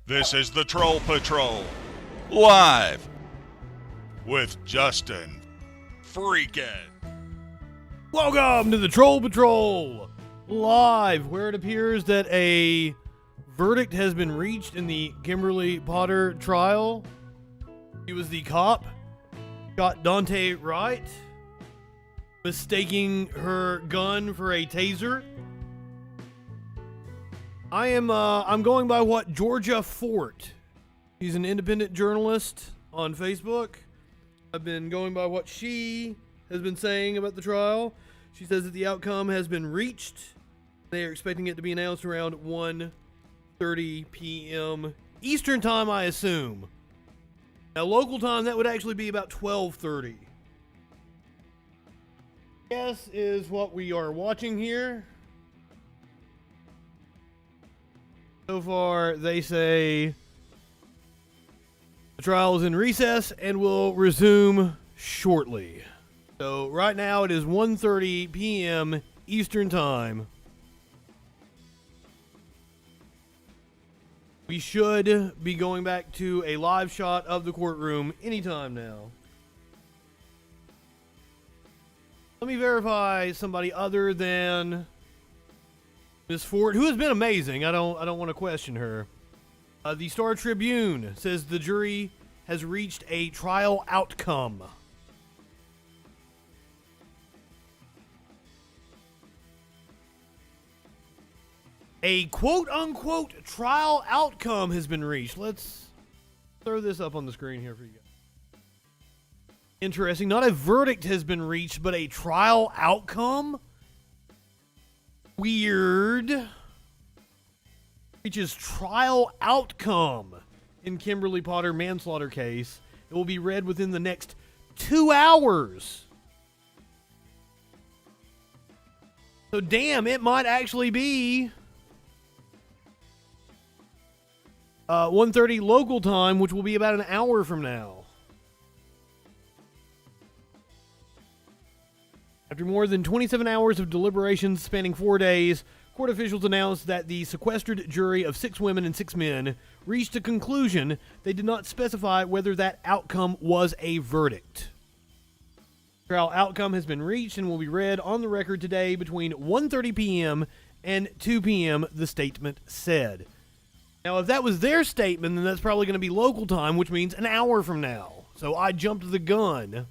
This is the Troll Patrol, live with Justin FREAKIN. Welcome to the Troll Patrol, live, where it appears that a verdict has been reached in the Kimberly Potter trial. He was the cop, shot Dante Wright, mistaking her gun for a taser. I'm going by what Georgia Fort. She's an independent journalist on Facebook. I've been going by what she has been saying about the trial. She says that the outcome has been reached. They are expecting it to be announced around 1:30 p.m. Eastern time, I assume. Now, local time, that would actually be about 12:30. This is what we are watching here. So far, they say the trial is in recess and will resume shortly. So right now it is 1:30 p.m. Eastern Time. We should be going back to a live shot of the courtroom anytime now. Let me verify somebody other than Ms. Ford, who has been amazing. I don't want to question her. The Star Tribune says the jury has reached a trial outcome. A quote-unquote trial outcome has been reached. Let's throw this up on the screen here for you guys. Interesting. Not a verdict has been reached, but a trial outcome? Weird. Reaches trial outcome in Kimberly Potter manslaughter case. It will be read within the next 2 hours. So damn, it might actually be 1:30 local time, which will be about an hour from now. After more than 27 hours of deliberations spanning 4 days, court officials announced that the sequestered jury of 6 women and 6 men reached a conclusion. They did not specify whether that outcome was a verdict. Trial outcome has been reached and will be read on the record today between 1:30 p.m. and 2 p.m., the statement said. Now, if that was their statement, then that's probably going to be local time, which means an hour from now. So I jumped the gun.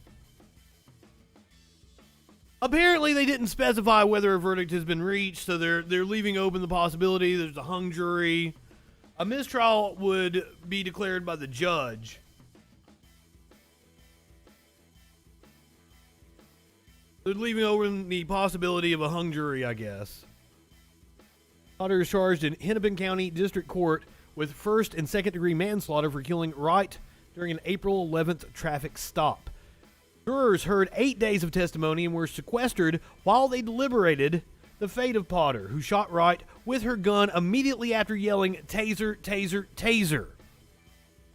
Apparently, they didn't specify whether a verdict has been reached, so they're leaving open the possibility there's a hung jury. A mistrial would be declared by the judge. They're leaving open the possibility of a hung jury, I guess. Potter is charged in Hennepin County District Court with first and second degree manslaughter for killing Wright during an April 11th traffic stop. Jurors heard 8 days of testimony and were sequestered while they deliberated the fate of Potter, who shot Wright with her gun immediately after yelling, "Taser, taser, taser."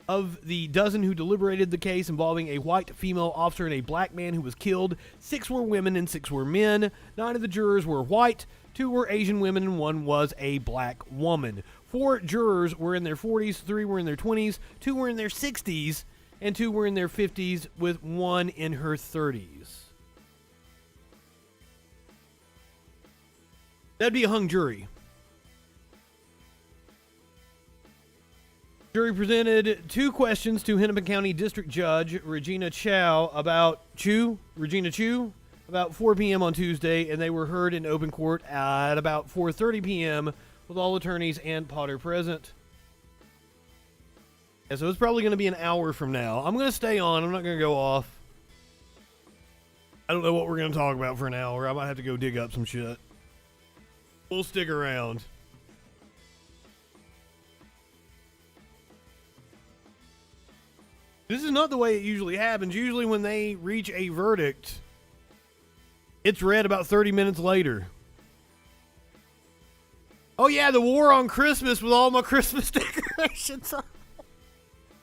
Of the dozen who deliberated the case involving a white female officer and a black man who was killed, 6 were women and 6 were men. 9 of the jurors were white, 2 were Asian women, and 1 was a black woman. 4 jurors were in their 40s, 3 were in their 20s, 2 were in their 60s, and 2 were in their 50s, with 1 in her 30s. That'd be a hung jury. Jury presented 2 questions to Hennepin County District Judge Regina Chu about 4 p.m. on Tuesday, and they were heard in open court at about 4:30 p.m. with all attorneys and Potter present. Yeah, so it's probably going to be an hour from now. I'm going to stay on. I'm not going to go off. I don't know what we're going to talk about for an hour. I might have to go dig up some shit. We'll stick around. This is not the way it usually happens. Usually when they reach a verdict, it's read about 30 minutes later. Oh yeah, the war on Christmas with all my Christmas decorations on.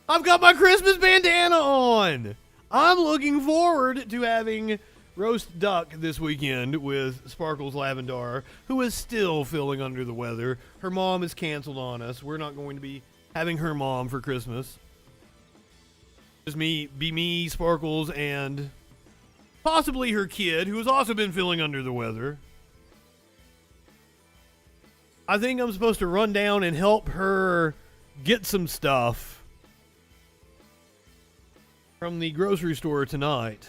I've got my Christmas bandana on. I'm looking forward to having roast duck this weekend with Sparkles Lavendar, who is still feeling under the weather. Her mom is canceled on us. We're not going to be having her mom for Christmas. Just me, Sparkles, and possibly her kid, who has also been feeling under the weather. I think I'm supposed to run down and help her get some stuff from the grocery store tonight.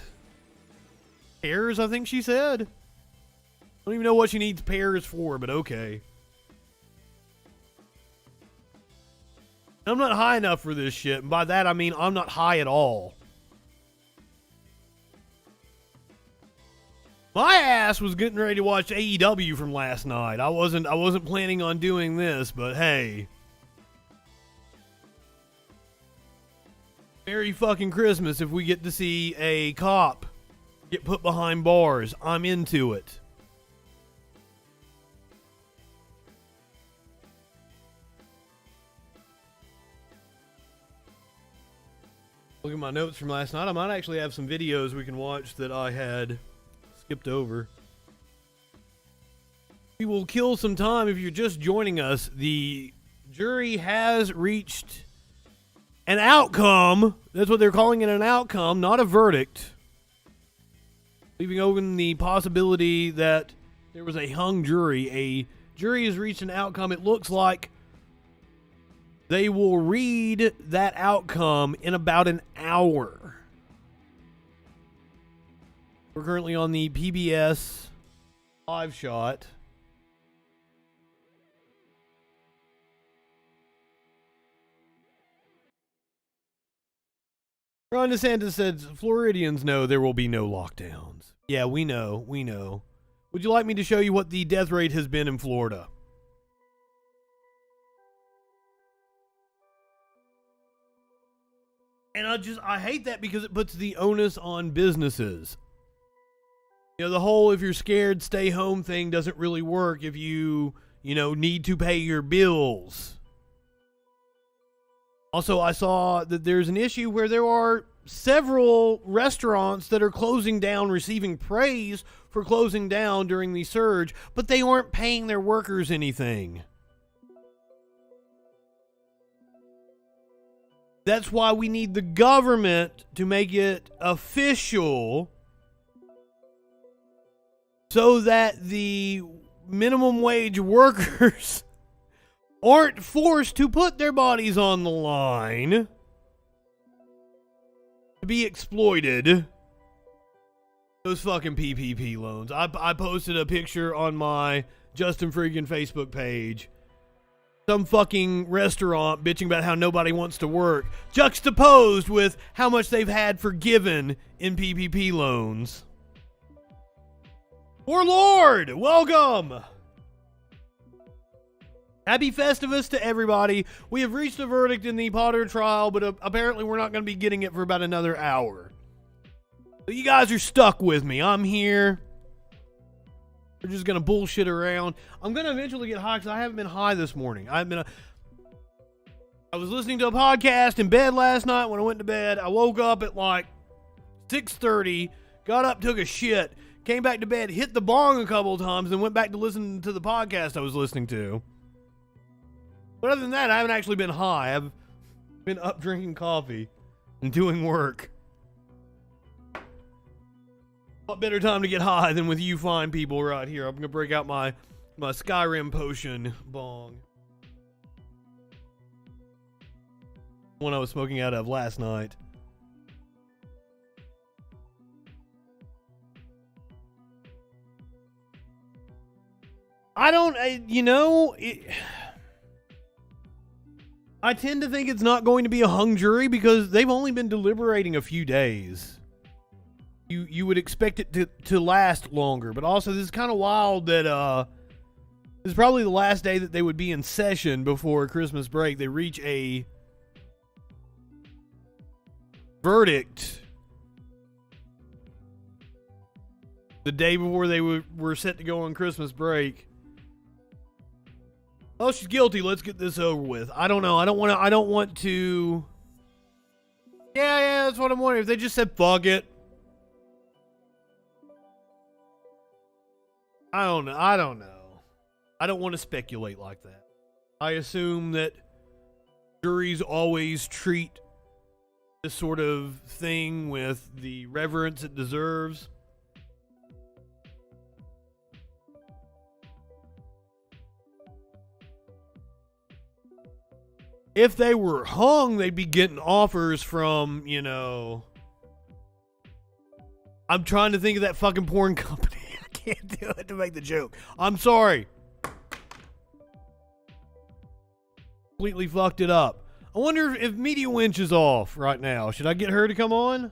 Pears, I think she said. I don't even know what she needs pears for, but okay. I'm not high enough for this shit, and by that I mean I'm not high at all. My ass was getting ready to watch AEW from last night. I wasn't planning on doing this, but hey. Merry fucking Christmas if we get to see a cop get put behind bars. I'm into it. Look at my notes from last night. I might actually have some videos we can watch that I had skipped over. We will kill some time if you're just joining us. The jury has reached an outcome. That's what they're calling it, an outcome, not a verdict. Leaving open the possibility that there was a hung jury. A jury has reached an outcome. It looks like they will read that outcome in about an hour. We're currently on the PBS live shot. Ron DeSantis said Floridians know there will be no lockdowns. Yeah, we know. Would you like me to show you what the death rate has been in Florida? And I hate that because it puts the onus on businesses. You know, the whole if you're scared, stay home thing doesn't really work if you need to pay your bills. Also, I saw that there's an issue where there are several restaurants that are closing down, receiving praise for closing down during the surge, but they aren't paying their workers anything. That's why we need the government to make it official so that the minimum wage workers aren't forced to put their bodies on the line to be exploited. Those fucking PPP loans. I posted a picture on my Justin FREAKIN Facebook page. Some fucking restaurant bitching about how nobody wants to work, juxtaposed with how much they've had forgiven in PPP loans. Warlord, welcome! Happy Festivus to everybody. We have reached a verdict in the Potter trial, but apparently we're not going to be getting it for about another hour. So you guys are stuck with me. I'm here. We're just going to bullshit around. I'm going to eventually get high because I haven't been high this morning. I was listening to a podcast in bed last night when I went to bed. I woke up at like 6:30, got up, took a shit, came back to bed, hit the bong a couple of times, and went back to listen to the podcast I was listening to. But other than that, I haven't actually been high. I've been up drinking coffee and doing work. What better time to get high than with you fine people right here? I'm going to break out my Skyrim potion bong. One I was smoking out of last night. I tend to think it's not going to be a hung jury because they've only been deliberating a few days. You would expect it to last longer, but also this is kind of wild that this is probably the last day that they would be in session before Christmas break. They reach a verdict the day before they were set to go on Christmas break. Oh, she's guilty. Let's get this over with. I don't know. I don't want to. Yeah, that's what I'm wondering. If they just said fuck it. I don't know. I don't want to speculate like that. I assume that juries always treat this sort of thing with the reverence it deserves. If they were hung, they'd be getting offers from, you know... I'm trying to think of that fucking porn company. I can't do it to make the joke. I'm sorry. Completely fucked it up. I wonder if Media Winch is off right now. Should I get her to come on?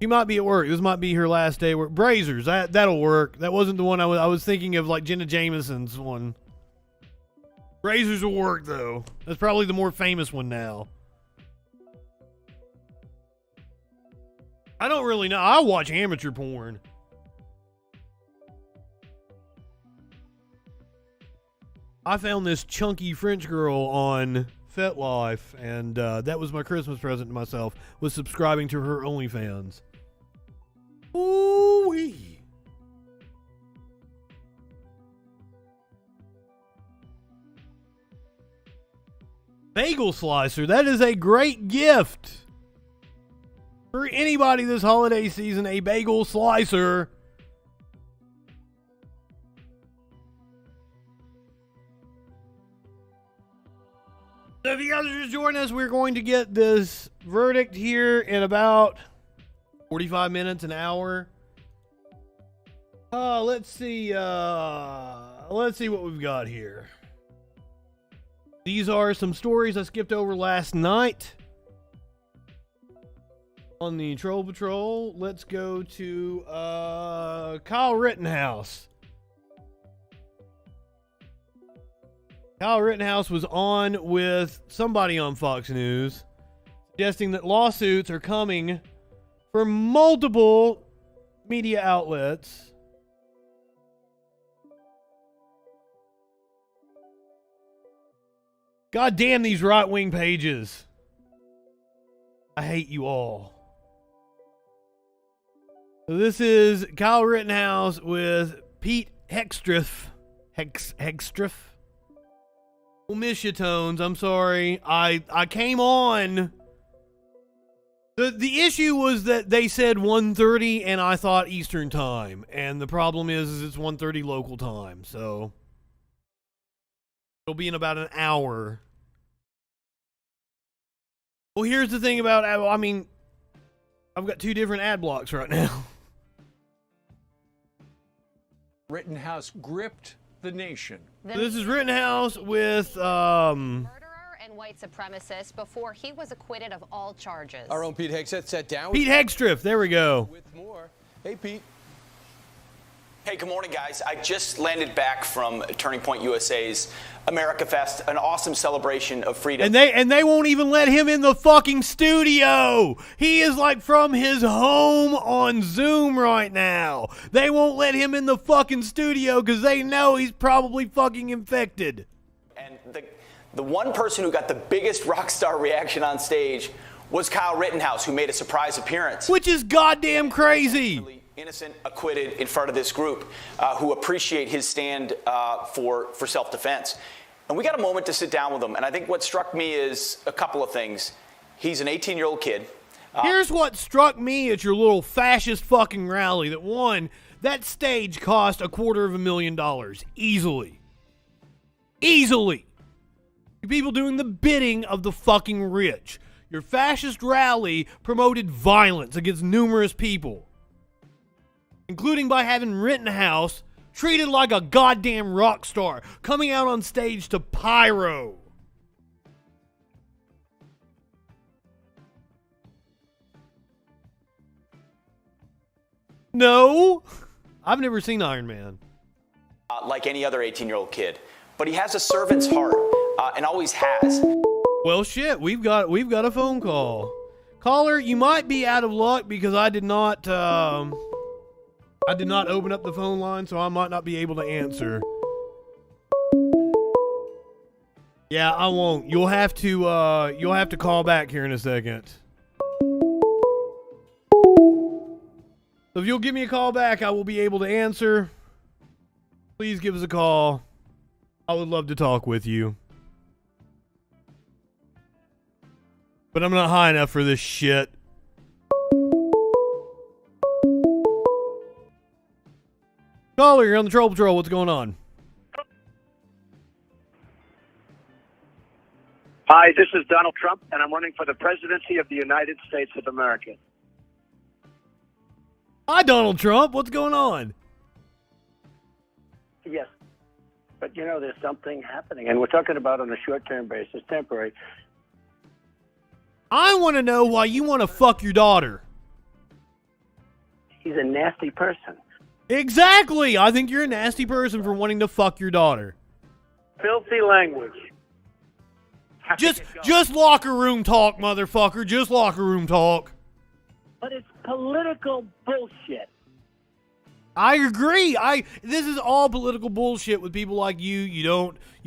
She might be at work. This might be her last day at work. Brazers, that'll work. That wasn't the one I was thinking of, like Jenna Jameson's one. Brazers will work, though. That's probably the more famous one now. I don't really know. I watch amateur porn. I found this chunky French girl on FetLife, and that was my Christmas present to myself, was subscribing to her OnlyFans. Ooh-wee. Bagel slicer. That is a great gift. For anybody this holiday season, a bagel slicer. So if you guys are just joining us, we're going to get this verdict here in about 45 minutes, an hour. Let's see what we've got here. These are some stories I skipped over last night on the Troll Patrol. Let's go to Kyle Rittenhouse. Kyle Rittenhouse was on with somebody on Fox News, suggesting that lawsuits are coming for multiple media outlets. God damn these right-wing pages. I hate you all. So this is Kyle Rittenhouse with Pete Hextriff. Hextriff? We'll miss you, Tones. I'm sorry. I came on. The issue was that they said 1:30 and I thought Eastern time. And the problem is it's 1:30 local time. So it'll be in about an hour. Well, here's the thing about, I mean, I've got two different ad blocks right now. Rittenhouse gripped the nation. So this is Rittenhouse with, murderer and white supremacist before he was acquitted of all charges. Our own Pete Hextriff sat down Pete Hextriff, there we go. with more. Hey, Pete. Hey, good morning, guys. I just landed back from Turning Point USA's America Fest, an awesome celebration of freedom. And they won't even let him in the fucking studio. He is like from his home on Zoom right now. They won't let him in the fucking studio because they know he's probably fucking infected. And the one person who got the biggest rock star reaction on stage was Kyle Rittenhouse, who made a surprise appearance. Which is goddamn crazy. Innocent, acquitted in front of this group who appreciate his stand for self-defense. And we got a moment to sit down with him. And I think what struck me is a couple of things. He's an 18-year-old kid. Here's what struck me at your little fascist fucking rally. That one, that stage cost $250,000. Easily. Easily. People doing the bidding of the fucking rich. Your fascist rally promoted violence against numerous people, including by having Rittenhouse treated like a goddamn rock star, coming out on stage to pyro. No, I've never seen Iron Man. Like any other 18-year-old kid. But he has a servant's heart, and always has. Well, shit, we've got a phone call. Caller, you might be out of luck because I did not open up the phone line, so I might not be able to answer. Yeah, I won't. You'll have to call back here in a second. So if you'll give me a call back, I will be able to answer. Please give us a call. I would love to talk with you. But I'm not high enough for this shit. Caller, you're on the Troll Patrol. What's going on? Hi, this is Donald Trump, and I'm running for the presidency of the United States of America. Hi, Donald Trump. What's going on? Yes. But, you know, there's something happening, and we're talking about on a short-term basis, temporary. I want to know why you want to fuck your daughter. He's a nasty person. Exactly. I think you're a nasty person for wanting to fuck your daughter. Filthy language. Just locker room talk, motherfucker. Just locker room talk. But it's political bullshit. I agree. This is all political bullshit with people like you. You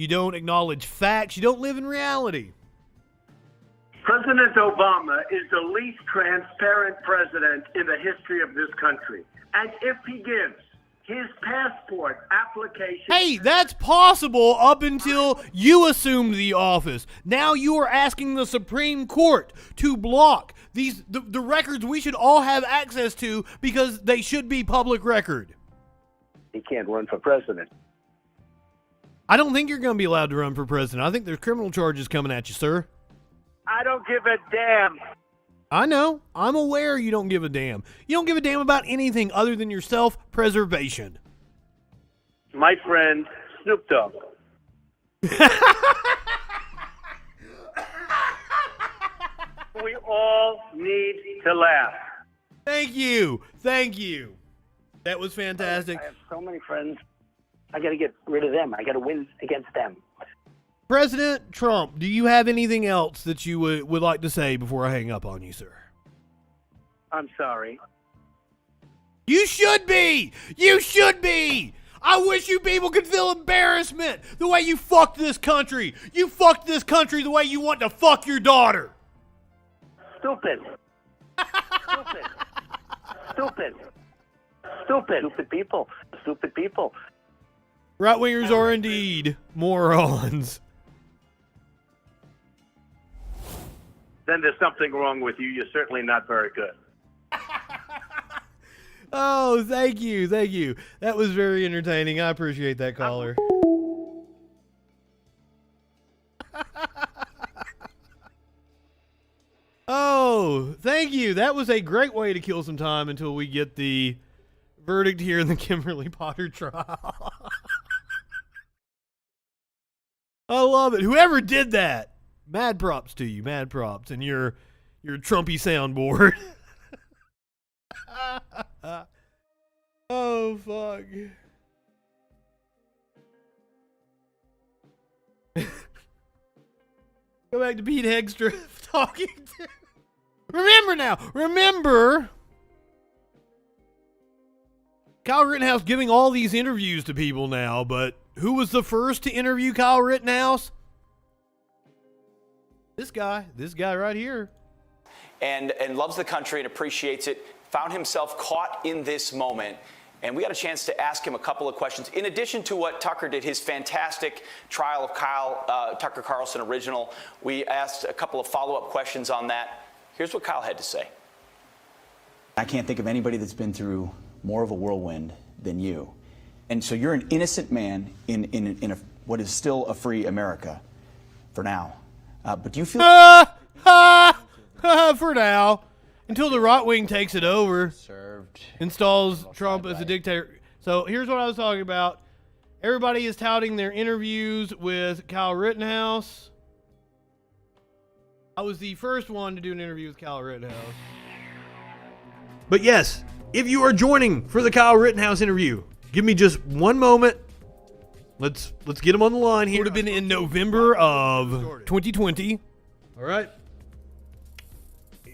don't acknowledge facts. You don't live in reality. President Obama is the least transparent president in the history of this country. And if he gives his passport application... Hey, that's possible up until you assumed the office. Now you are asking the Supreme Court to block the records we should all have access to because they should be public record. He can't run for president. I don't think you're going to be allowed to run for president. I think there's criminal charges coming at you, sir. I don't give a damn. I know. I'm aware you don't give a damn. You don't give a damn about anything other than your self-preservation. My friend, Snoop Dogg. We all need to laugh. Thank you. Thank you. That was fantastic. I have so many friends. I got to get rid of them. I got to win against them. President Trump, do you have anything else that you would like to say before I hang up on you, sir? I'm sorry. You should be! You should be! I wish you people could feel embarrassment the way you fucked this country. You fucked this country the way you want to fuck your daughter. Stupid. Stupid. Stupid. Stupid. Stupid people. Stupid people. Right-wingers are indeed morons. Then there's something wrong with you. You're certainly not very good. Oh, thank you. Thank you. That was very entertaining. I appreciate that, caller. Oh, thank you. That was a great way to kill some time until we get the verdict here in the Kimberly Potter trial. I love it. Whoever did that, mad props to you. Mad props. And your Trumpy soundboard. Oh, fuck. Go back to Pete Hegstrand talking to... Remember, Kyle Rittenhouse giving all these interviews to people now, but who was the first to interview Kyle Rittenhouse? This guy right here. And loves the country and appreciates it, found himself caught in this moment. And we got a chance to ask him a couple of questions. In addition to what Tucker did, his fantastic trial of Kyle, Tucker Carlson original, we asked a couple of follow-up questions on that. Here's what Kyle had to say. I can't think of anybody that's been through more of a whirlwind than you. And so you're an innocent man in what is still a free America for now. But do you feel... For now. Until the right wing takes it over. Installs Trump as a dictator. So here's what I was talking about. Everybody is touting their interviews with Kyle Rittenhouse. I was the first one to do an interview with Kyle Rittenhouse. But yes, if you are joining for the Kyle Rittenhouse interview, give me just one moment. Let's get him on the line here. It would have been in November of 2020. All right. Yeah,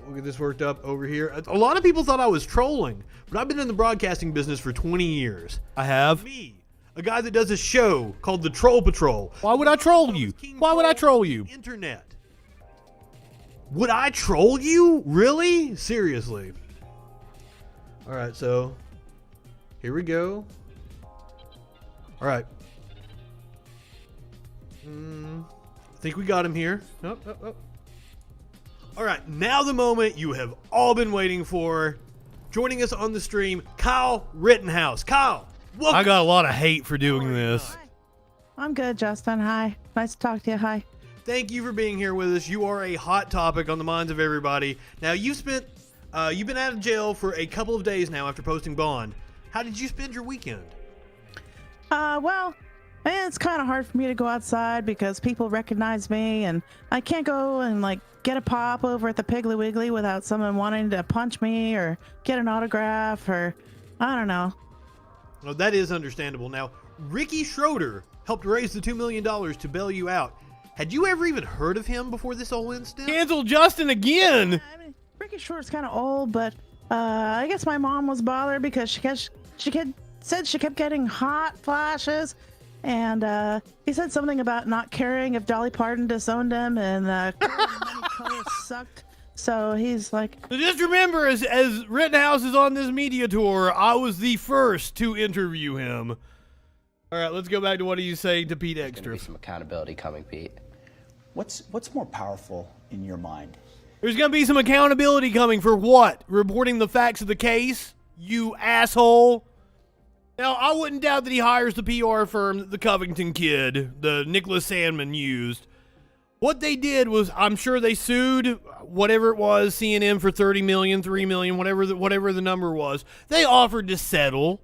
we'll get this worked up over here. A lot of people thought I was trolling, but I've been in the broadcasting business for 20 years. I have. Me, a guy that does a show called The Troll Patrol. Why would I troll you? Why would I troll you? Internet. Would I troll you? Really? Seriously. All right, so here we go. All right. I think we got him here. Oh. All right, now the moment you have all been waiting for. Joining us on the stream, Kyle Rittenhouse. Kyle, welcome. I got a lot of hate for doing this. I'm good, Justin. Hi. Nice to talk to you. Hi. Thank you for being here with us. You are a hot topic on the minds of everybody. Now, you've been out of jail for a couple of days now after posting bond. How did you spend your weekend? Well, it's kind of hard for me to go outside because people recognize me, and I can't go and like get a pop over at the Piggly Wiggly without someone wanting to punch me or get an autograph, or I don't know. Well, that is understandable. Now, Ricky Schroeder helped raise the $2 million to bail you out. Had you ever even heard of him before this whole incident? Cancel Justin again! I mean, Ricky Schroeder's kind of old, but I guess my mom was bothered because she said she kept getting hot flashes, and he said something about not caring if Dolly Parton disowned him, and colors sucked. So he's like... So just remember, as Rittenhouse is on this media tour, I was the first to interview him. All right, let's go back to what he's saying to Pete Extra. There's some accountability coming, Pete. What's more powerful in your mind? There's going to be some accountability coming for what? Reporting the facts of the case? You asshole. Now, I wouldn't doubt that he hires the PR firm that the Covington kid, the Nicholas Sandman, used. What they did was, I'm sure they sued whatever it was, CNN for $30 million, $3 million, whatever the number was. They offered to settle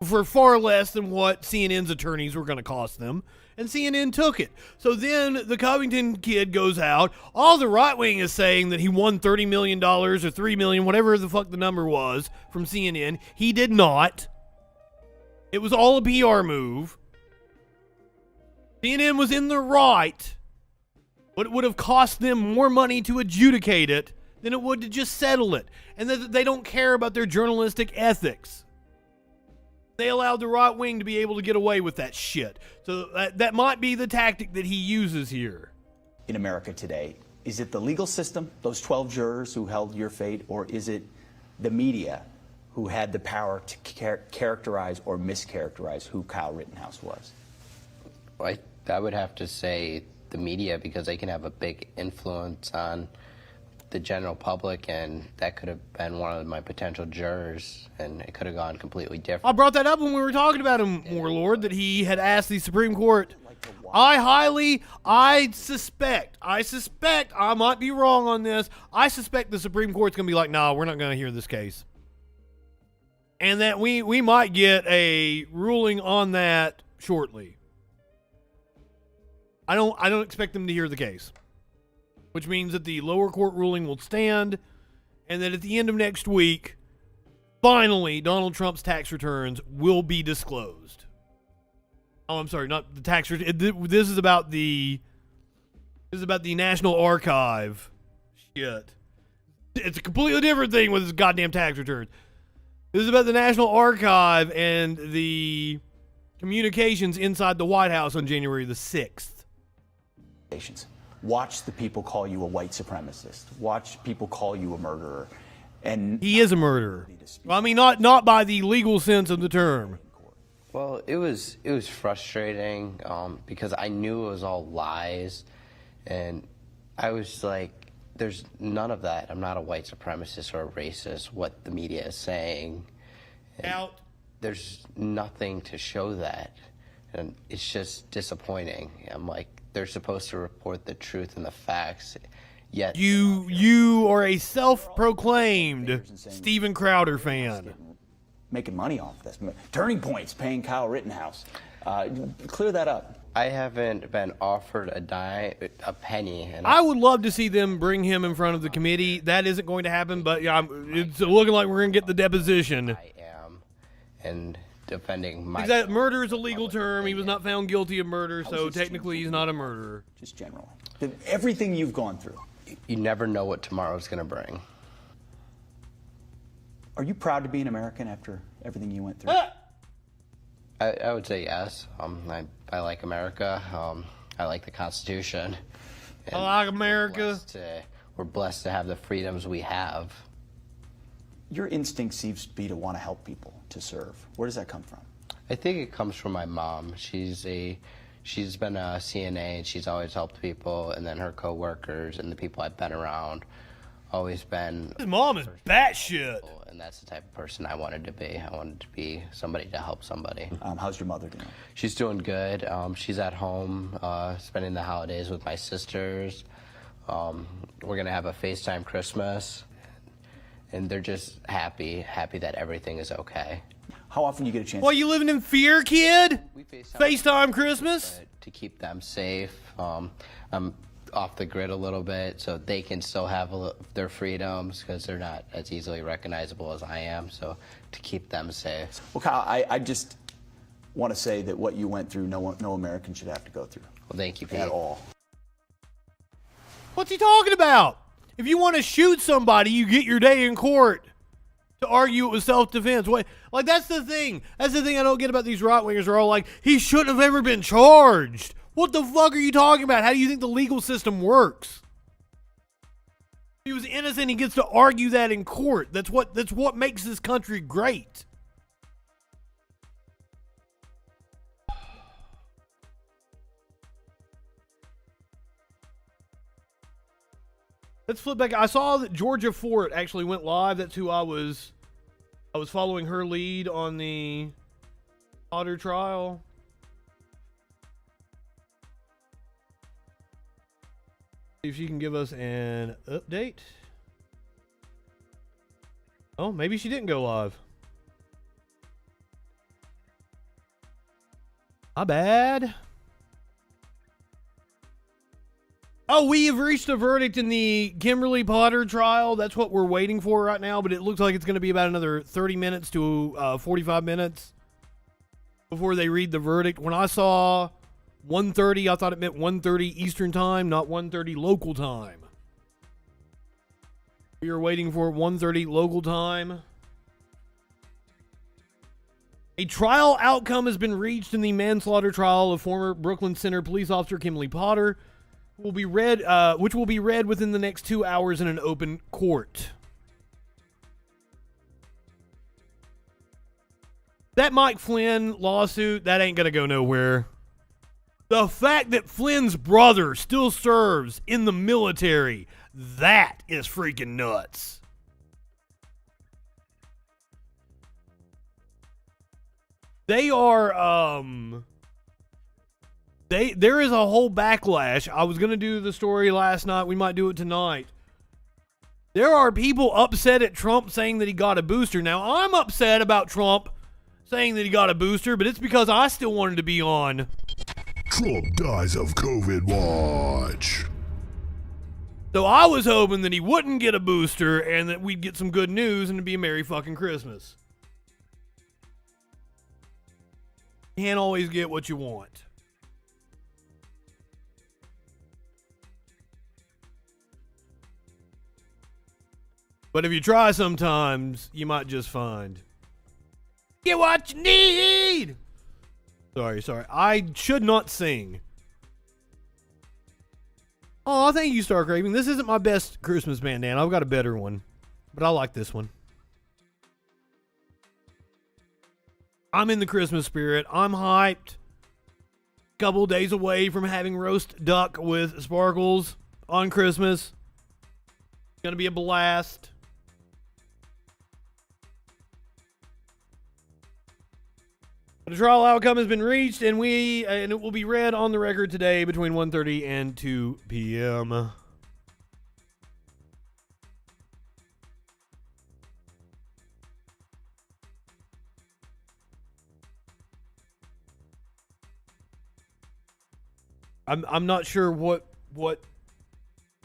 for far less than what CNN's attorneys were going to cost them, and CNN took it. So then the Covington kid goes out. All the right wing is saying that he won $30 million or $3 million, whatever the fuck the number was, from CNN. He did not. It was all a PR move. CNN was in the right, but it would have cost them more money to adjudicate it than it would to just settle it. And that they don't care about their journalistic ethics. They allowed the right wing to be able to get away with that shit. So that might be the tactic that he uses here. In America today, is it the legal system, those 12 jurors who held your fate, or is it the media who had the power to characterize or mischaracterize who Kyle Rittenhouse was? I would have to say the media, because they can have a big influence on the general public, and that could have been one of my potential jurors, and it could have gone completely different. I brought that up when we were talking about him, Warlord, that he had asked the Supreme Court. I suspect, I might be wrong on this, I suspect the Supreme Court's going to be like, nah, we're not going to hear this case. And that we might get a ruling on that shortly. I don't expect them to hear the case. Which means that the lower court ruling will stand, and that at the end of next week, finally, Donald Trump's tax returns will be disclosed. Oh, I'm sorry, not the tax returns. This is about the National Archive shit. It's a completely different thing with this goddamn tax returns. This is about the National Archive and the communications inside the White House on January the 6th. Watch the people call you a white supremacist. Watch people call you a murderer. And he is a murderer. Well, I mean, not by the legal sense of the term. Well, it was frustrating because I knew it was all lies, and I was like, there's none of that. I'm not a white supremacist or a racist, what the media is saying. Out. There's nothing to show that, and it's just disappointing. I'm like, they're supposed to report the truth and the facts, yet... You are a self-proclaimed Steven Crowder fan. Making money off this. Turning Point's paying Kyle Rittenhouse. Clear that up. I haven't been offered a penny. And I would love to see them bring him in front of the committee. That isn't going to happen, but yeah, it's looking like we're going to get the deposition. I am, and defending my... Because murder is a legal term. He was not found guilty of murder, so technically he's not a murderer. Just generally. Everything you've gone through. You never know what tomorrow's going to bring. Are you proud to be an American after everything you went through? I would say yes. I like America. I like the Constitution. I like America. We're blessed to have the freedoms we have. Your instinct seems to be to want to help people, to serve. Where does that come from? I think it comes from my mom. she's been a CNA and she's always helped people, and then her coworkers and the people I've been around always been. His mom is batshit. And that's the type of person I wanted to be. I wanted to be somebody to help somebody. How's your mother doing? She's doing good. She's at home spending the holidays with my sisters. We're going to have a FaceTime Christmas. And they're just happy that everything is okay. How often do you get a chance? Well, you living in fear, kid? We FaceTime Christmas? To keep them safe. I'm off the grid a little bit so they can still have their freedoms because they're not as easily recognizable as I am. So to keep them safe. Well, Kyle, I just want to say that what you went through, no American should have to go through. Well, thank you, Pete. At all. What's he talking about? If you want to shoot somebody, you get your day in court to argue it was self-defense. What? Like, that's the thing. That's the thing I don't get about these right-wingers. Are all like, he shouldn't have ever been charged. What the fuck are you talking about? How do you think the legal system works? He was innocent. He gets to argue that in court. That's what makes this country great. Let's flip back. I saw that Georgia Fort actually went live. That's who I was following her lead on the Otter trial. See if she can give us an update. Oh, maybe she didn't go live. My bad. Oh, we have reached a verdict in the Kimberly Potter trial. That's what we're waiting for right now, but it looks like it's going to be about another 30 minutes to 45 minutes before they read the verdict. When I saw 1:30, I thought it meant 1:30 Eastern time, not 1:30 local time. We are waiting for 1:30 local time. A trial outcome has been reached in the manslaughter trial of former Brooklyn Center police officer Kimberly Potter, which will be read within the next 2 hours in an open court. That Mike Flynn lawsuit, that ain't gonna go nowhere. The fact that Flynn's brother still serves in the military, that is freaking nuts. They are, there is a whole backlash. I was going to do the story last night. We might do it tonight. There are people upset at Trump saying that he got a booster. Now, I'm upset about Trump saying that he got a booster, but it's because I still wanted to be on Trump dies of COVID watch. So I was hoping that he wouldn't get a booster and that we'd get some good news and it'd be a Merry fucking Christmas. You can't always get what you want. But if you try sometimes, you might just find. Get what you need! Sorry. I should not sing. Oh, thank you, Star Craving. This isn't my best Christmas bandana. I've got a better one. But I like this one. I'm in the Christmas spirit. I'm hyped. Couple days away from having roast duck with sparkles on Christmas. It's gonna be a blast. The trial outcome has been reached, and it will be read on the record today between 1:30 and 2 p.m. I'm not sure what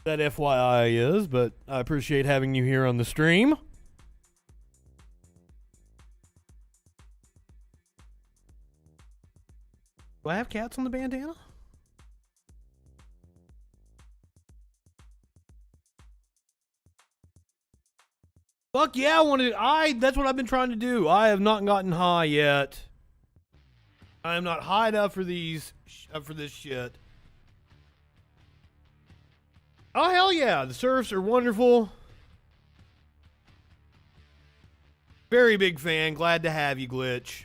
that FYI is, but I appreciate having you here on the stream. Do I have cats on the bandana? Fuck yeah, that's what I've been trying to do. I have not gotten high yet. I am not high enough for this shit. Oh, hell yeah. The surfs are wonderful. Very big fan. Glad to have you, Glitch.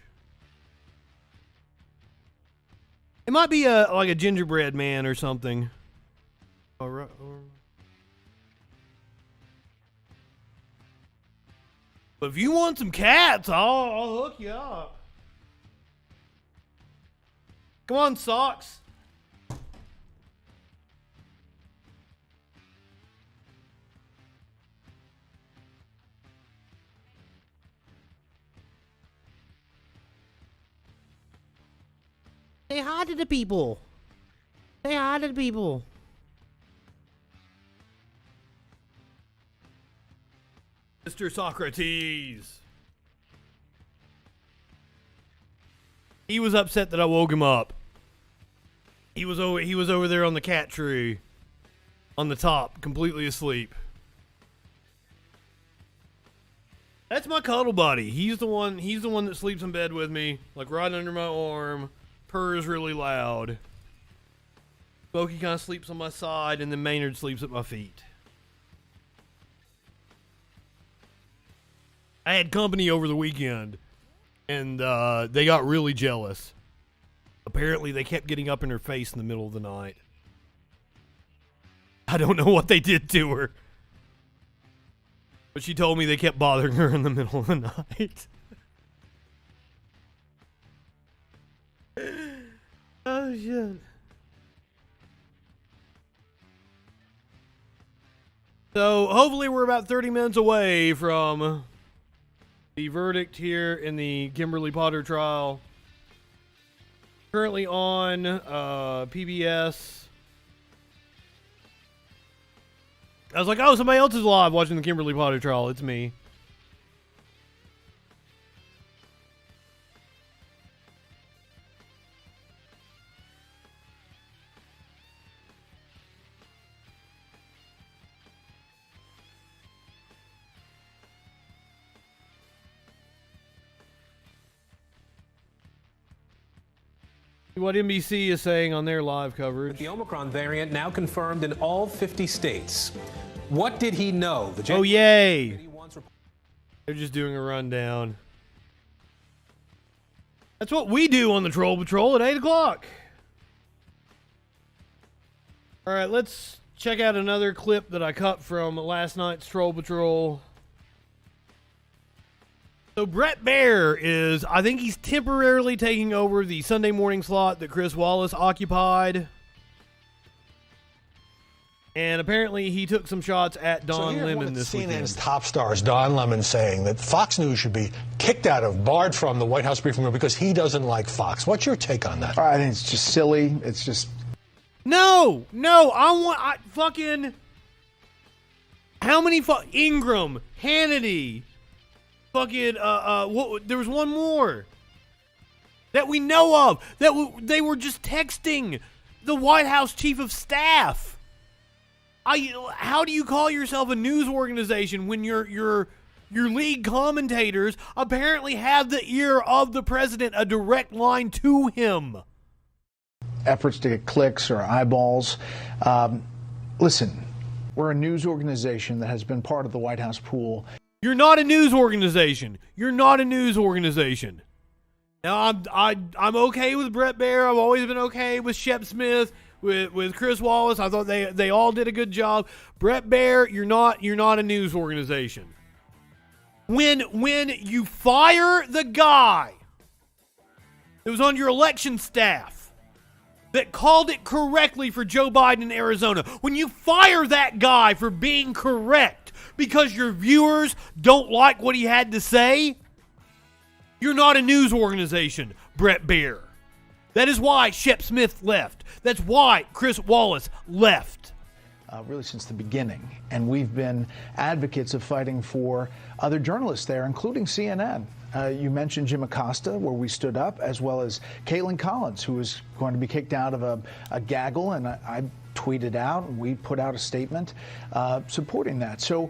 It might be like a gingerbread man or something. All right. But if you want some cats, I'll hook you up. Come on, Socks. Say hi to the people. Say hi to the people. Mr. Socrates. He was upset that I woke him up. He was over there on the cat tree. On the top, completely asleep. That's my cuddle buddy. He's the one that sleeps in bed with me, like right under my arm. Purrs really loud. Smokey kind of sleeps on my side, and then Maynard sleeps at my feet. I had company over the weekend, and they got really jealous. Apparently, they kept getting up in her face in the middle of the night. I don't know what they did to her. But she told me they kept bothering her in the middle of the night. Oh, shit. So, hopefully we're about 30 minutes away from the verdict here in the Kimberly Potter trial. Currently on PBS. I was like, oh, somebody else is live watching the Kimberly Potter trial. It's me. What NBC is saying on their live coverage. The Omicron variant now confirmed in all 50 states. What did he know? Oh, yay. They're just doing a rundown. That's what we do on the Troll Patrol at 8 o'clock. All right, let's check out another clip that I cut from last night's Troll Patrol. So Brett Baer is, I think he's temporarily taking over the Sunday morning slot that Chris Wallace occupied. And apparently he took some shots at Don Lemon this weekend. CNN's top stars, Don Lemon, saying that Fox News should be kicked out of, barred from the White House briefing room because he doesn't like Fox. What's your take on that? I think it's just silly. It's just... No, fucking... How many Ingram, Hannity... Fucking, there was one more that we know of they were just texting the White House chief of staff. How do you call yourself a news organization when your lead commentators apparently have the ear of the president, a direct line to him? Efforts to get clicks or eyeballs. Listen, we're a news organization that has been part of the White House pool. You're not a news organization. You're not a news organization. Now, I'm okay with Brett Baer. I've always been okay with Shep Smith, with Chris Wallace. I thought they all did a good job. Brett Baer, you're not a news organization. When you fire the guy that was on your election staff that called it correctly for Joe Biden in Arizona, when you fire that guy for being correct, because your viewers don't like what he had to say, you're not a news organization, Brett Baer. That is why Shep Smith left. That's why Chris Wallace left. Really since the beginning. And we've been advocates of fighting for other journalists there, including CNN. You mentioned Jim Acosta, where we stood up, as well as Caitlin Collins, who was going to be kicked out of a gaggle, and I tweeted out, and we put out a statement supporting that. So,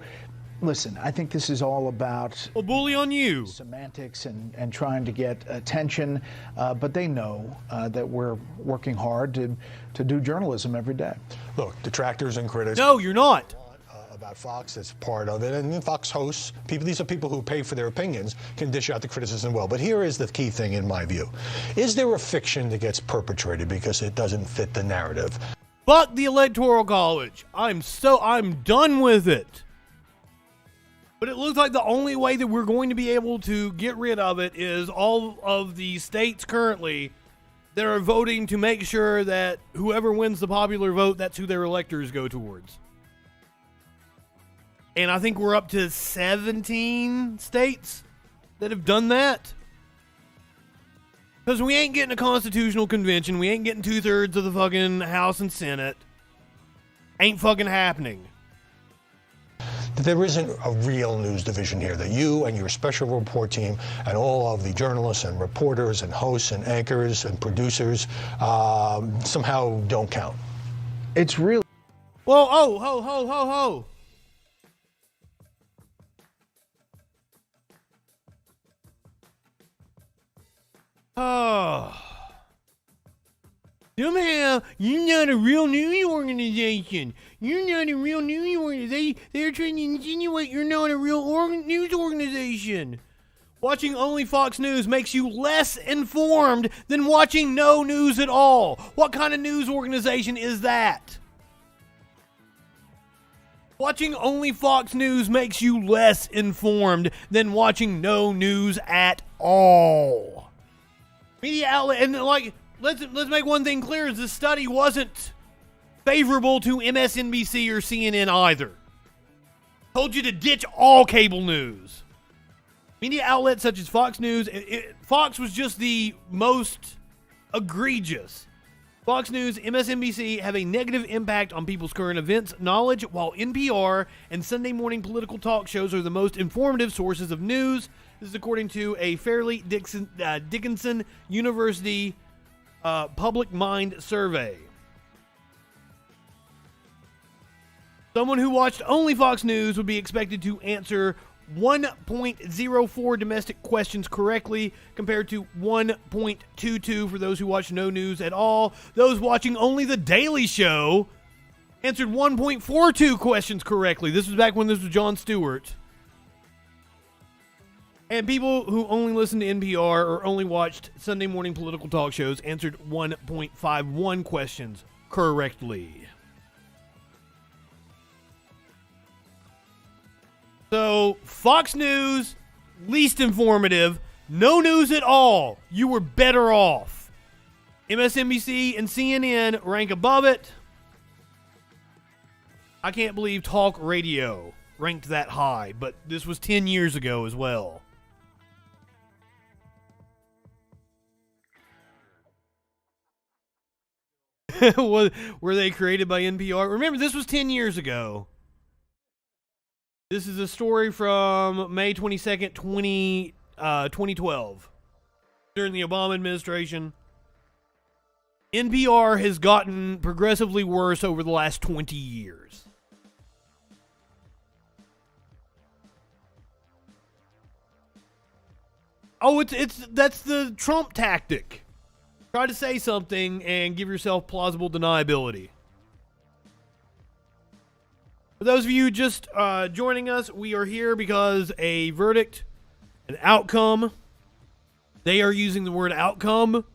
listen, I think this is all about bully on you semantics and trying to get attention, but they know that we're working hard to do journalism every day. Look, detractors and critics. No, you're not. about Fox. That's part of it. And then Fox hosts, these are people who pay for their opinions, can dish out the criticism well. But here is the key thing in my view. Is there a fiction that gets perpetrated because it doesn't fit the narrative? Fuck the Electoral College. I'm done with it. But it looks like the only way that we're going to be able to get rid of it is all of the states currently that are voting to make sure that whoever wins the popular vote, that's who their electors go towards. And I think we're up to 17 states that have done that. Because we ain't getting a constitutional convention. We ain't getting 2/3 of the fucking House and Senate. Ain't fucking happening. There isn't a real news division here, that you and your special report team and all of the journalists and reporters and hosts and anchors and producers somehow don't count. It's really... Whoa, oh, ho. Oh. Somehow, you're not a real news organization. You're not a real news organization. They're trying to insinuate you're not a real news organization. Watching only Fox News makes you less informed than watching no news at all. What kind of news organization is that? Watching only Fox News makes you less informed than watching no news at all. Media outlet, and like, let's make one thing clear, is this study wasn't favorable to MSNBC or CNN either. Told you to ditch all cable news. Media outlets such as Fox News, Fox was just the most egregious. Fox News, MSNBC have a negative impact on people's current events knowledge, while NPR and Sunday morning political talk shows are the most informative sources of news. This is according to a Fairleigh Dickinson University Public Mind survey. Someone who watched only Fox News would be expected to answer 1.04 domestic questions correctly, compared to 1.22 for those who watch no news at all. Those watching only The Daily Show answered 1.42 questions correctly. This was back when this was Jon Stewart. And people who only listened to NPR or only watched Sunday morning political talk shows answered 1.51 questions correctly. So, Fox News, least informative, no news at all. You were better off. MSNBC and CNN rank above it. I can't believe talk radio ranked that high, but this was 10 years ago as well. Were they created by NPR? Remember, this was 10 years ago. This is a story from May 22nd, 2012. During the Obama administration. NPR has gotten progressively worse over the last 20 years. Oh, that's the Trump tactic. Try to say something and give yourself plausible deniability. For those of you just joining us, we are here because a verdict, an outcome, they are using the word outcome,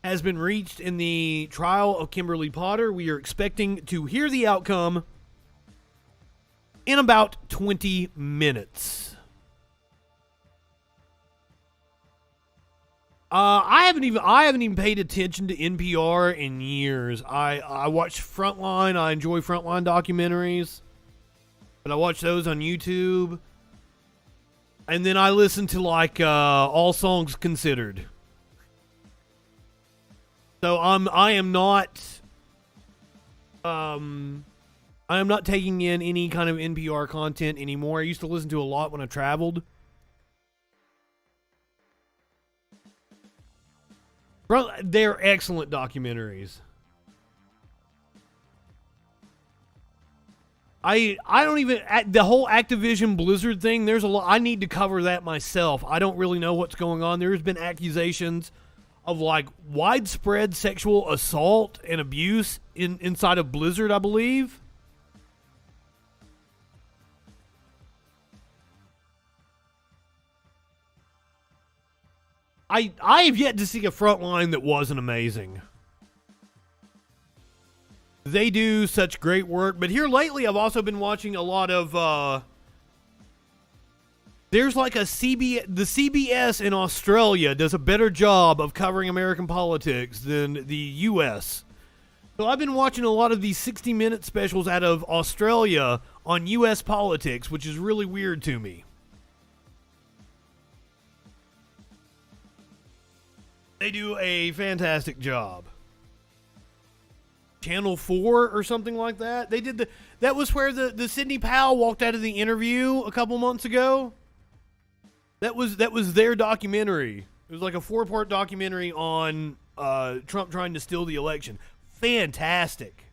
has been reached in the trial of Kimberly Potter. We are expecting to hear the outcome in about 20 minutes. I haven't even paid attention to NPR in years. I watch Frontline. I enjoy Frontline documentaries, but I watch those on YouTube. And then I listen to All Songs Considered. So I am not taking in any kind of NPR content anymore. I used to listen to a lot when I traveled. They're excellent documentaries. I don't even, the whole Activision Blizzard thing, there's a lot, I need to cover that myself. I don't really know what's going on. There's been accusations of widespread sexual assault and abuse inside of Blizzard, I believe. I have yet to see a front line that wasn't amazing. They do such great work, but here lately I've also been watching a lot of there's like the CBS in Australia does a better job of covering American politics than the US. So I've been watching a lot of these 60-minute specials out of Australia on US politics, which is really weird to me. They do a fantastic job. Channel 4 or something like that. They did that was where the Sidney Powell walked out of the interview a couple months ago. That was their documentary. It was like a 4-part documentary on Trump trying to steal the election. Fantastic.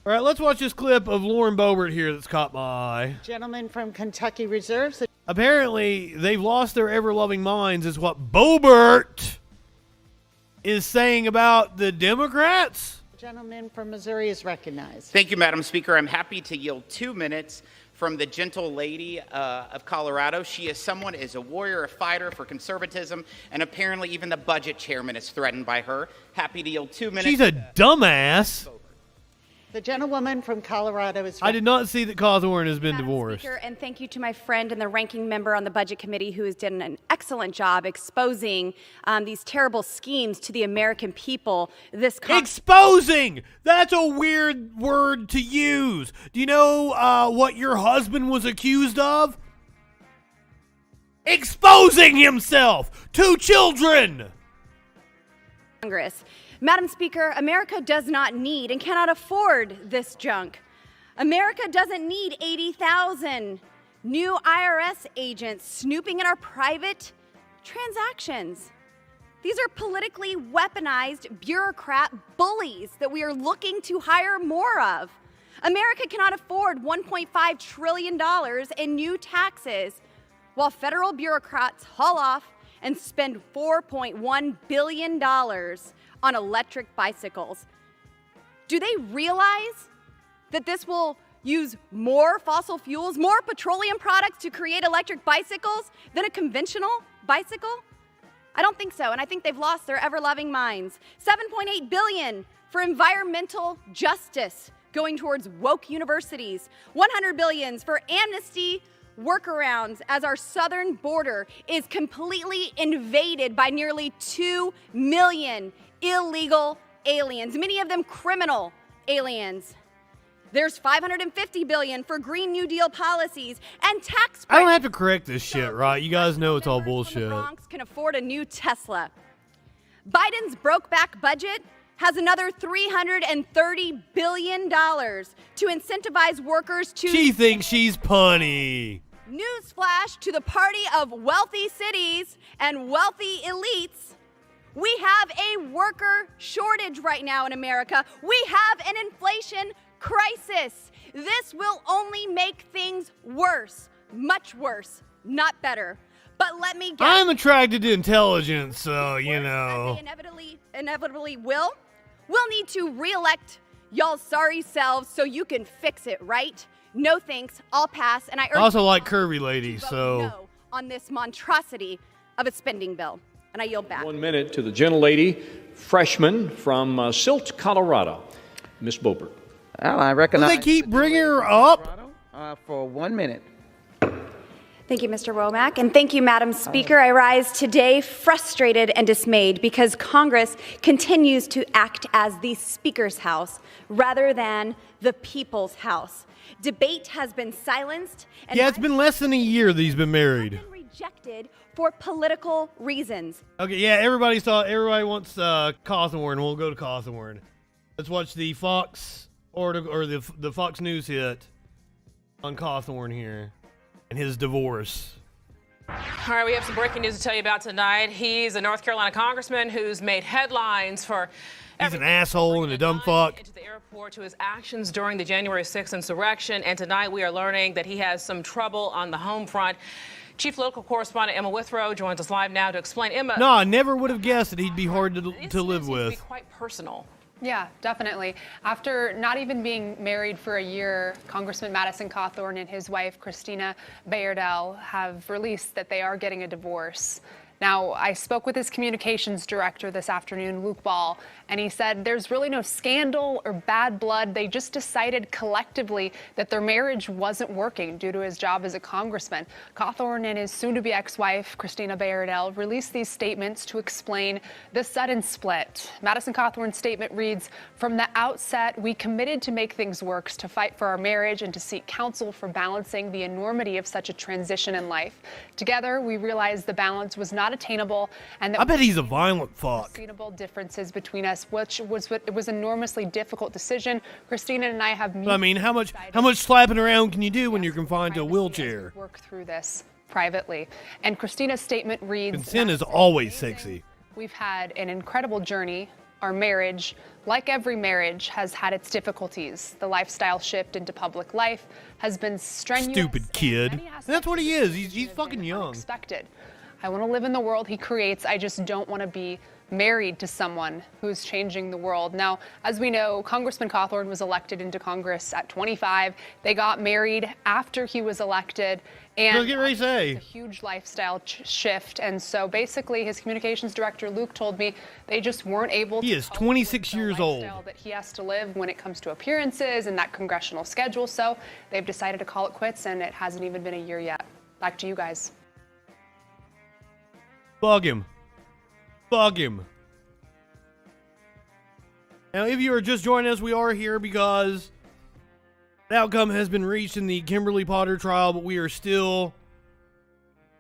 All right, let's watch this clip of Lauren Boebert here that's caught my eye. Gentleman from Kentucky reserves. Apparently, they've lost their ever-loving minds is what Boebert is saying about the Democrats. The gentleman from Missouri is recognized. Thank you, Madam Speaker. I'm happy to yield 2 minutes from the gentle lady of Colorado. She is a warrior, a fighter for conservatism, and apparently even the budget chairman is threatened by her. Happy to yield 2 minutes. She's a dumbass. The gentlewoman from Colorado is. I did not see that Cawthorn has been divorced. Speaker, and thank you to my friend and the ranking member on the Budget Committee who has done an excellent job exposing these terrible schemes to the American people. Exposing! That's a weird word to use. Do you know what your husband was accused of? Exposing himself to children! Congress. Madam Speaker, America does not need and cannot afford this junk. America doesn't need 80,000 new IRS agents snooping in our private transactions. These are politically weaponized bureaucrat bullies that we are looking to hire more of. America cannot afford $1.5 trillion in new taxes while federal bureaucrats haul off and spend $4.1 billion on electric bicycles. Do they realize that this will use more fossil fuels, more petroleum products to create electric bicycles than a conventional bicycle? I don't think so, and I think they've lost their ever-loving minds. $7.8 billion for environmental justice going towards woke universities. $100 billion for amnesty workarounds as our southern border is completely invaded by nearly 2 million illegal aliens, many of them criminal aliens. There's $550 billion for Green New Deal policies and tax breaks. I don't have to correct this shit, right? You guys know it's all bullshit. Bronx can afford a new Tesla. Biden's broke-back budget has another $330 billion to incentivize workers to... She thinks she's punny. Newsflash to the party of wealthy cities and wealthy elites. We have a worker shortage right now in America. We have an inflation crisis. This will only make things worse, much worse, not better. But let me guess. I'm attracted to intelligence, so, you know. They inevitably will. We'll need to re-elect y'all's sorry selves so you can fix it, right? No thanks, I'll pass, and I urge I also like curvy ladies, so. no on this monstrosity of a spending bill. And I yield back. 1 minute to the gentlelady, freshman from Silt, Colorado, Miss Boebert. Well, I recognize. Do they keep bringing her up? For 1 minute. Thank you, Mr. Womack, and thank you, Madam Speaker. I rise today frustrated and dismayed because Congress continues to act as the Speaker's House rather than the people's house. Debate has been silenced. And yeah, it's been less than a year that he's been married. Rejected for political reasons. Okay, yeah, everybody wants Cawthorn. We'll go to Cawthorn. Let's watch the Fox the Fox News hit on Cawthorn here and his divorce. All right, we have some breaking news to tell you about tonight. He's a North Carolina congressman who's made headlines for... He's an asshole and a dumb fuck. ...into the airport to his actions during the January 6th insurrection. And tonight we are learning that he has some trouble on the home front. Chief local correspondent Emma Withrow joins us live now to explain. Emma... No, I never would have guessed that he'd be hard to live with. Quite personal. Yeah, definitely. After not even being married for a year, Congressman Madison Cawthorn and his wife, Christina Bayardell, have released that they are getting a divorce. Now, I spoke with his communications director this afternoon, Luke Ball, and he said there's really no scandal or bad blood. They just decided collectively that their marriage wasn't working due to his job as a congressman. Cawthorn and his soon-to-be ex-wife, Christina Bayardell, released these statements to explain the sudden split. Madison Cawthorn's statement reads, "From the outset, we committed to make things work, to fight for our marriage, and to seek counsel for balancing the enormity of such a transition in life. Together, we realized the balance was not attainable, and that I bet he's a violent fuck. Unsustainable differences between us, which was it was an enormously difficult decision. Christina and I have I mean, how much slapping around can you do when you're confined to a wheelchair? work through this privately." And Christina's statement reads, Consent is always sexy. "We've had an incredible journey. Our marriage, like every marriage, has had its difficulties. The lifestyle shift into public life has been strenuous. Stupid kid. That's what he is. He's fucking young. Unexpected. I want to live in the world he creates. I just don't want to be married to someone who's changing the world." Now, as we know, Congressman Cawthorn was elected into Congress at 25. They got married after he was elected. And get ready to say. it's a huge lifestyle shift. And so basically his communications director, Luke, told me they just weren't able to. He is 26 years old. That he has to live when it comes to appearances and that congressional schedule. So they've decided to call it quits, and it hasn't even been a year yet. Back to you guys. Bug him. Bug him. Now, if you are just joining us, we are here because the outcome has been reached in the Kimberly Potter trial, but we are still...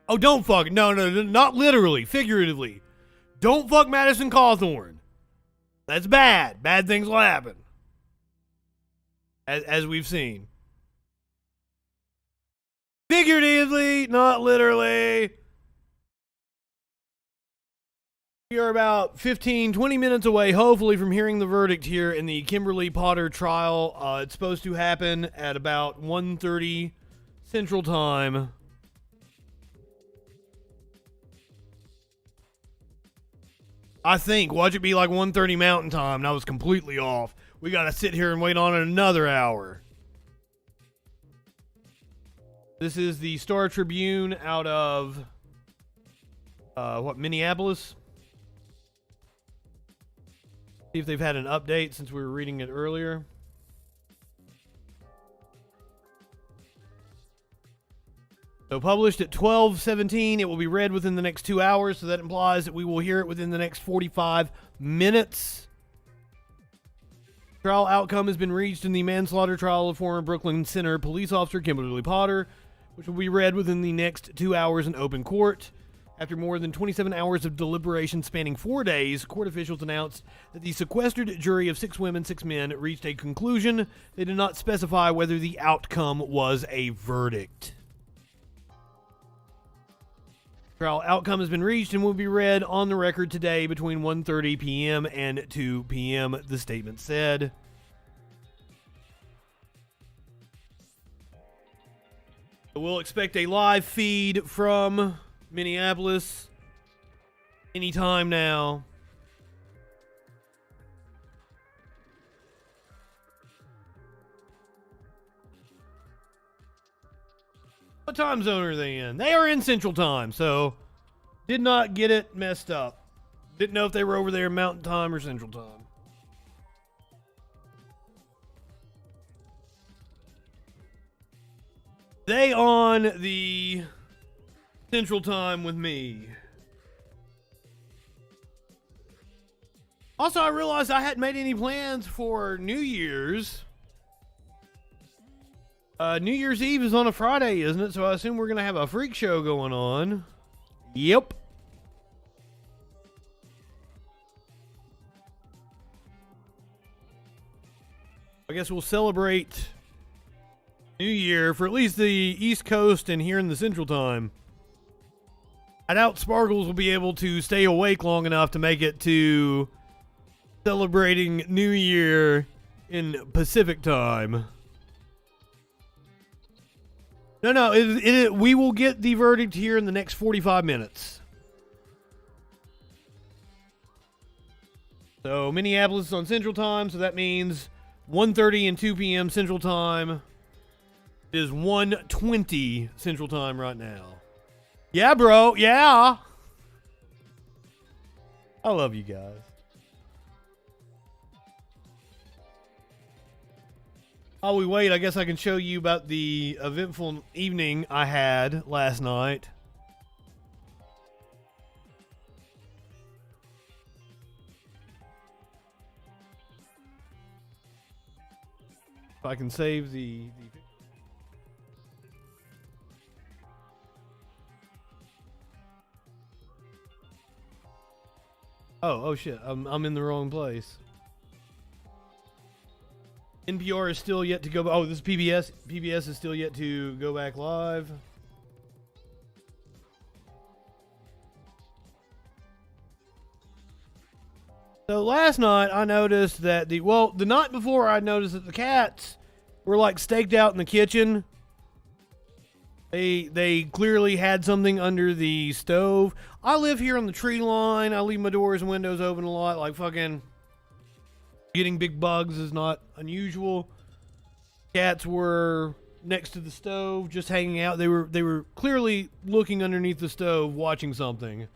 Oh, don't fuck. No, not literally, figuratively. Don't fuck Madison Cawthorn. That's bad. Bad things will happen. As we've seen. Figuratively, not literally. We are about 15, 20 minutes away, hopefully, from hearing the verdict here in the Kimberly Potter trial. It's supposed to happen at about 1:30 Central Time. I think. Watch it be like 1:30 Mountain Time, and I was completely off. We got to sit here and wait on it another hour. This is the Star Tribune out of, Minneapolis? See if they've had an update since we were reading it earlier. So published at 12:17, it will be read within the next 2 hours, so that implies that we will hear it within the next 45 minutes. Trial outcome has been reached in the manslaughter trial of former Brooklyn Center police officer Kimberly Potter, which will be read within the next 2 hours in open court. After more than 27 hours of deliberation spanning 4 days, court officials announced that the sequestered jury of 6 women, 6 men reached a conclusion. They did not specify whether the outcome was a verdict. Trial outcome has been reached and will be read on the record today between 1:30 p.m. and 2 p.m., the statement said. We'll expect a live feed from Minneapolis anytime now. What time zone are they in? They are in Central Time, so did not get it messed up. Didn't know if they were over there Mountain Time or Central Time. They on the Central Time with me. Also, I realized I hadn't made any plans for New Year's. New Year's Eve is on a Friday, isn't it? So I assume we're going to have a freak show going on. Yep. I guess we'll celebrate New Year for at least the East Coast and here in the Central Time. I doubt Sparkles will be able to stay awake long enough to make it to celebrating New Year in Pacific Time. No, we will get the verdict here in the next 45 minutes. So Minneapolis is on Central Time, so that means 1:30 and 2 p.m. Central Time. It is 1:20 Central Time right now. Yeah, bro. Yeah. I love you guys. While we wait, I guess I can show you about the eventful evening I had last night. If I can save the Oh shit, I'm in the wrong place. NPR is still yet to go. Oh, this is PBS. PBS is still yet to go back live. So last night I noticed that the night before I noticed that the cats were like staked out in the kitchen. They clearly had something under the stove. I live here on the tree line. I leave my doors and windows open a lot. Like fucking getting big bugs is not unusual. Cats were next to the stove, just hanging out. They were clearly looking underneath the stove, watching something.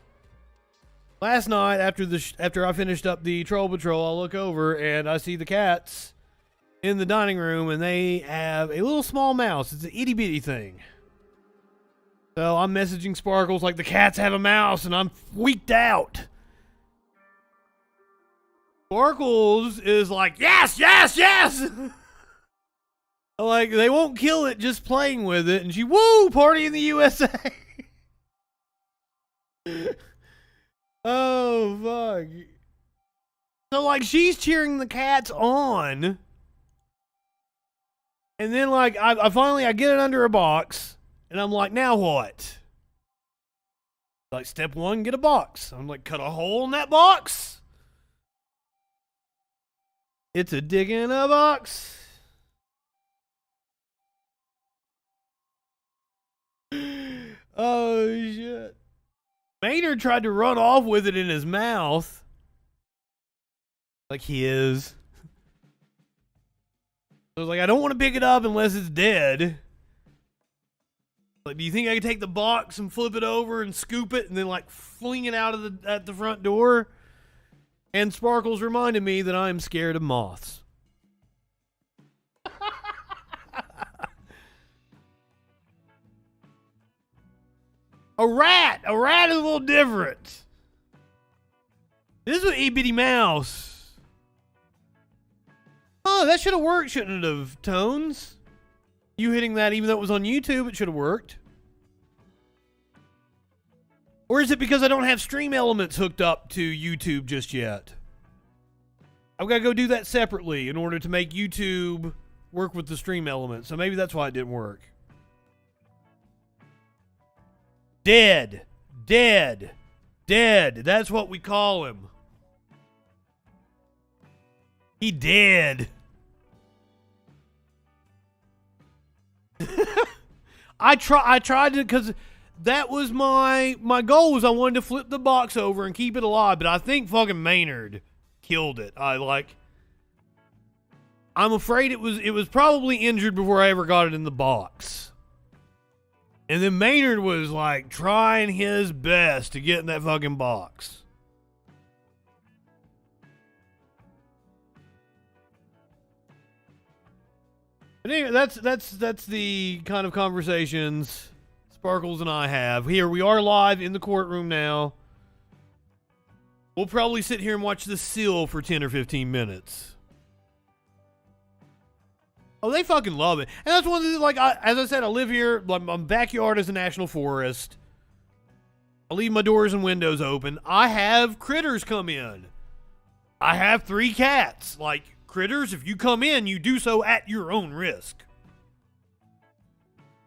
Last night, after I finished up the Troll Patrol, I look over and I see the cats in the dining room, and they have a little small mouse. It's an itty bitty thing. So I'm messaging Sparkles like the cats have a mouse, and I'm freaked out. Sparkles is like, yes, yes, yes! Like, they won't kill it just playing with it, and she, woo, party in the USA! Oh, fuck. So, like, she's cheering the cats on, and then, like, I finally get it under a box, and I'm like, now what? Like, step one, get a box. I'm like, cut a hole in that box. It's a dig in a box. Oh, shit. Maynard tried to run off with it in his mouth. Like he is. I was like, I don't want to pick it up unless it's dead. Like, do you think I could take the box and flip it over and scoop it and then like fling it out of at the front door? And Sparkles reminded me that I am scared of moths. A rat is a little different. This is an itty bitty mouse. Oh, that should have worked, shouldn't it have, Tones? You hitting that, even though it was on YouTube, it should have worked. Or is it because I don't have Stream Elements hooked up to YouTube just yet? I've got to go do that separately in order to make YouTube work with the Stream Elements. So maybe that's why it didn't work. Dead. Dead. Dead. That's what we call him. He dead. I tried to, because that was my goal, was I wanted to flip the box over and keep it alive, but I think fucking Maynard killed it. I'm afraid it was probably injured before I ever got it in the box. And then Maynard was like trying his best to get in that fucking box. But anyway, that's the kind of conversations Sparkles and I have. Here, we are live in the courtroom now. We'll probably sit here and watch the seal for 10 or 15 minutes. Oh, they fucking love it. And that's one of the, like, as I said, I live here. Like, my backyard is a national forest. I leave my doors and windows open. I have critters come in. I have 3 cats. Like, critters, if you come in, you do so at your own risk.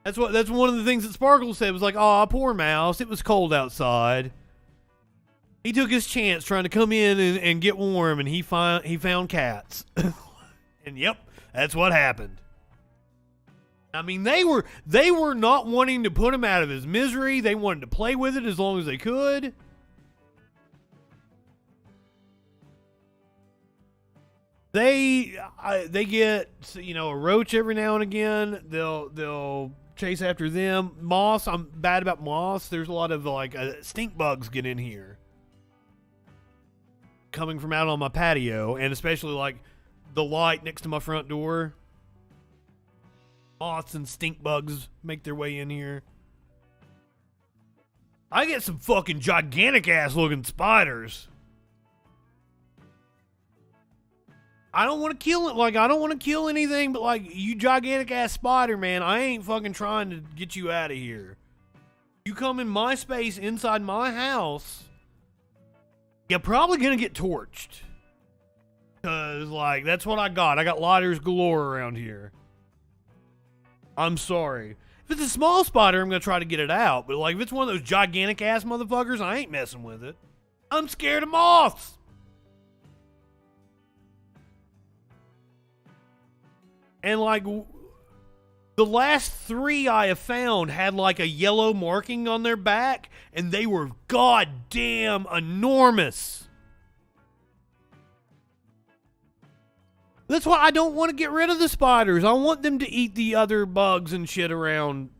That's one of the things that Sparkle said, was like, "Aw, poor mouse, it was cold outside. He took his chance trying to come in and get warm, and he found cats." And yep, that's what happened. I mean, they were not wanting to put him out of his misery. They wanted to play with it as long as they could. They get, you know, a roach every now and again. They'll chase after them. Moths, I'm bad about moths. There's a lot of like stink bugs get in here, coming from out on my patio, and especially like the light next to my front door. Moths and stink bugs make their way in here. I get some fucking gigantic ass looking spiders. I don't want to kill it. Like, I don't want to kill anything, but like, you gigantic ass spider, man, I ain't fucking trying to get you out of here. You come in my space inside my house, you're probably gonna get torched. Cause like, that's what I got. I got lighters galore around here. I'm sorry. If it's a small spider, I'm gonna try to get it out. But like, if it's one of those gigantic ass motherfuckers, I ain't messing with it. I'm scared of moths. And like, the last 3 I have found had like a yellow marking on their back, and they were goddamn enormous. That's why I don't want to get rid of the spiders. I want them to eat the other bugs and shit around.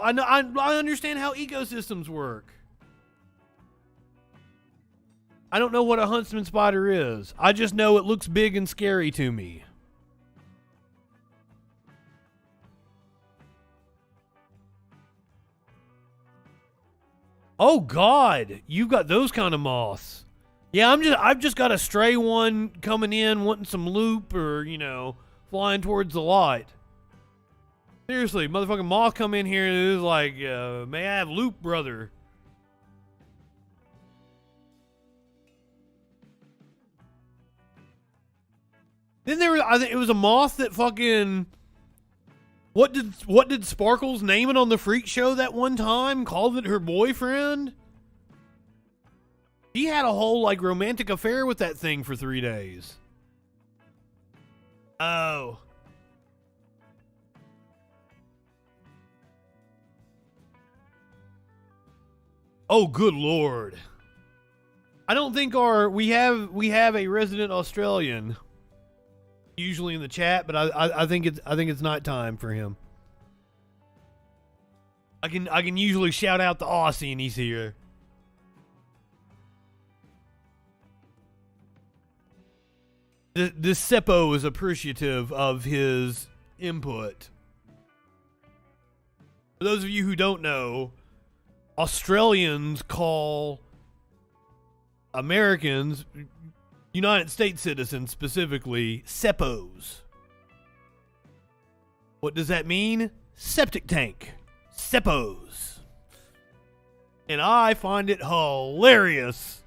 I understand how ecosystems work. I don't know what a huntsman spider is. I just know it looks big and scary to me. Oh God, you've got those kind of moths. Yeah, I've just got a stray one coming in wanting some loop, or, you know, flying towards the light. Seriously, motherfucking moth come in here and it was like, may I have loop, brother? Then I think it was a moth that fucking, what did Sparkles name it on the Freak Show that one time? Called it her boyfriend? He had a whole, like, romantic affair with that thing for 3 days. Oh. Oh, good Lord. I don't think we have a resident Australian usually in the chat, but I think it's nighttime for him. I can usually shout out the Aussie and he's here. This Seppo is appreciative of his input. For those of you who don't know, Australians call Americans, United States citizens specifically, Seppos. What does that mean? Septic tank. Seppos. And I find it hilarious.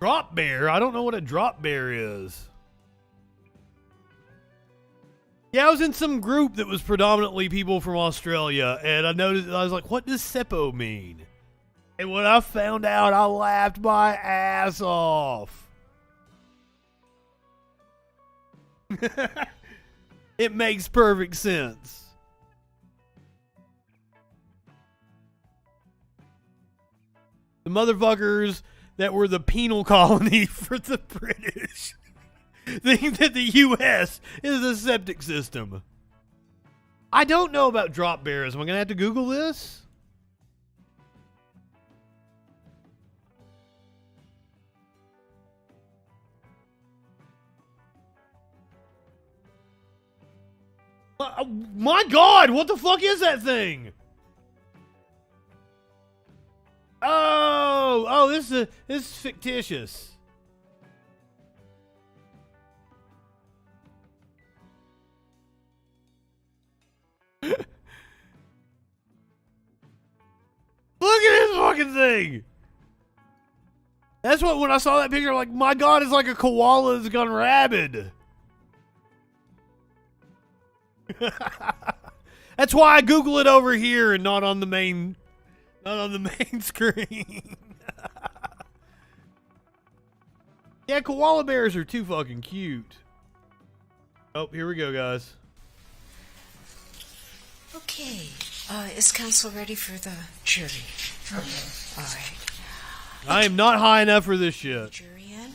Drop bear? I don't know what a drop bear is. Yeah, I was in some group that was predominantly people from Australia, and I noticed, I was like, what does Seppo mean? And when I found out, I laughed my ass off. It makes perfect sense. The motherfuckers that were the penal colony for the British think that the U.S. is a septic system. I don't know about drop bears. Am I going to have to Google this? My God, what the fuck is that thing? Oh, this is fictitious. Look at this fucking thing. That's what, when I saw that picture, I'm like, my God, it's like a koala that's gone rabid. That's why I Google it over here and not on the main screen. Yeah, koala bears are too fucking cute. Oh, here we go, guys. Okay, is counsel ready for the jury? Okay. All right. I am not high enough for this shit. Jury in.